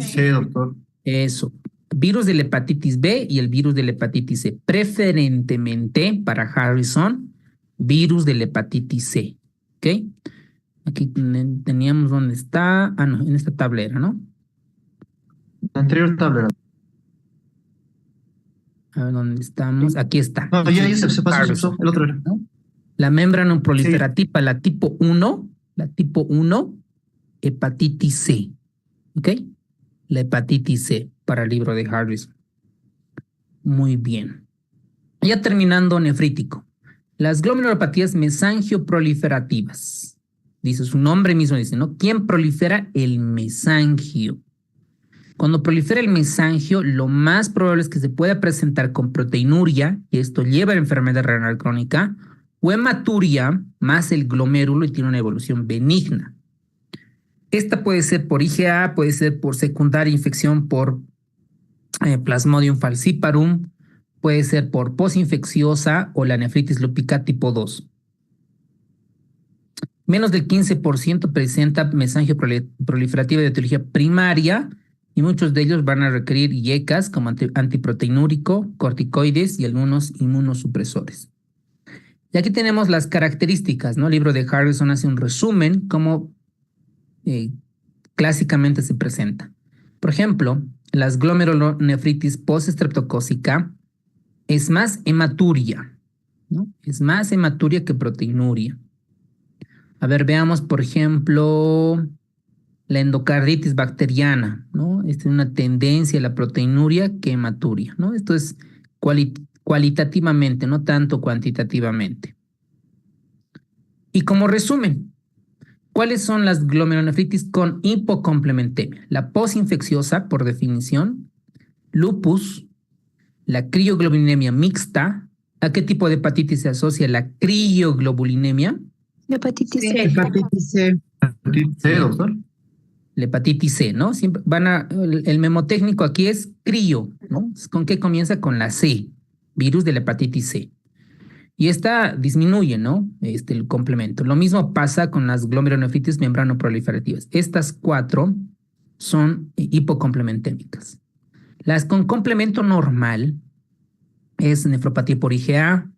C, doctor. Eso. Virus de la hepatitis B y el virus de la hepatitis C. Preferentemente para Harrison, virus de la hepatitis C. ¿Ok? Aquí teníamos dónde está. Ah, no, en esta tablera, ¿no? La anterior tablera. A ver dónde estamos. Aquí está. No, ya se pasó, Harrison, el otro era. ¿no? La membrana proliferativa, la tipo 1, hepatitis C. ¿Ok? La hepatitis C para el libro de Harrison. Muy bien. Ya terminando, nefrítico. Las glomerulopatías mesangioproliferativas. Dice su nombre mismo, dice, ¿no? ¿Quién prolifera? El mesangio. Cuando prolifera el mesangio, lo más probable es que se pueda presentar con proteinuria, y esto lleva a la enfermedad renal crónica, o hematuria más el glomérulo y tiene una evolución benigna. Esta puede ser por IgA, puede ser por secundaria infección por Plasmodium falciparum, puede ser por posinfecciosa o la nefritis lúpica tipo 2. Menos del 15% presenta mesangio proliferativa de etiología primaria y muchos de ellos van a requerir IECAS como antiproteinúrico, corticoides y algunos inmunosupresores. Y aquí tenemos las características, ¿no? El libro de Harrison hace un resumen como clásicamente se presenta. Por ejemplo, las glomerulonefritis postestreptocócica es más hematuria, ¿no? Es más hematuria que proteinuria. A ver, veamos, por ejemplo, la endocarditis bacteriana, ¿no? Esta es una tendencia a la proteinuria que hematuria, ¿no? Esto es cualitativamente, no tanto cuantitativamente. Y como resumen, ¿cuáles son las glomerulonefritis con hipocomplementemia? La posinfecciosa, por definición, lupus, la crioglobulinemia mixta. ¿A qué tipo de hepatitis se asocia la crioglobulinemia? Hepatitis C. Hepatitis C. C, doctor. La hepatitis C, ¿no? Siempre el memotécnico aquí es crio, ¿no? ¿Con qué comienza? Con la C, virus de la hepatitis C. Y esta disminuye, ¿no? El complemento. Lo mismo pasa con las glomerulonefritis membranoproliferativas. Estas 4 son hipocomplementémicas. Las con complemento normal es nefropatía por IgA,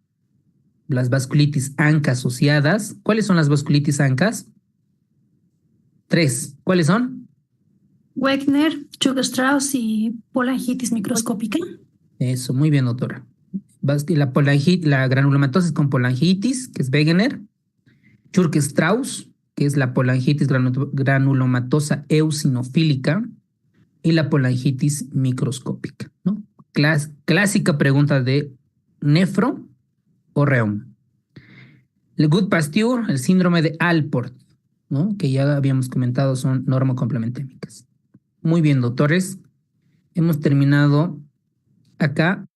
las vasculitis ANCA asociadas. ¿Cuáles son las vasculitis ANCAs? 3. ¿Cuáles son? Wegner, Churg-Strauss y polangitis microscópica. Eso, muy bien, doctora. La granulomatosis con polangitis, que es Wegener. Churg-Strauss, que es la polangitis granulomatosa eosinofílica. Y la polangitis microscópica, ¿no? Clásica pregunta de nefro o reum. El Goodpasture, el síndrome de Alport, ¿no? Que ya habíamos comentado, son normocomplementémicas. Muy bien, doctores. Hemos terminado acá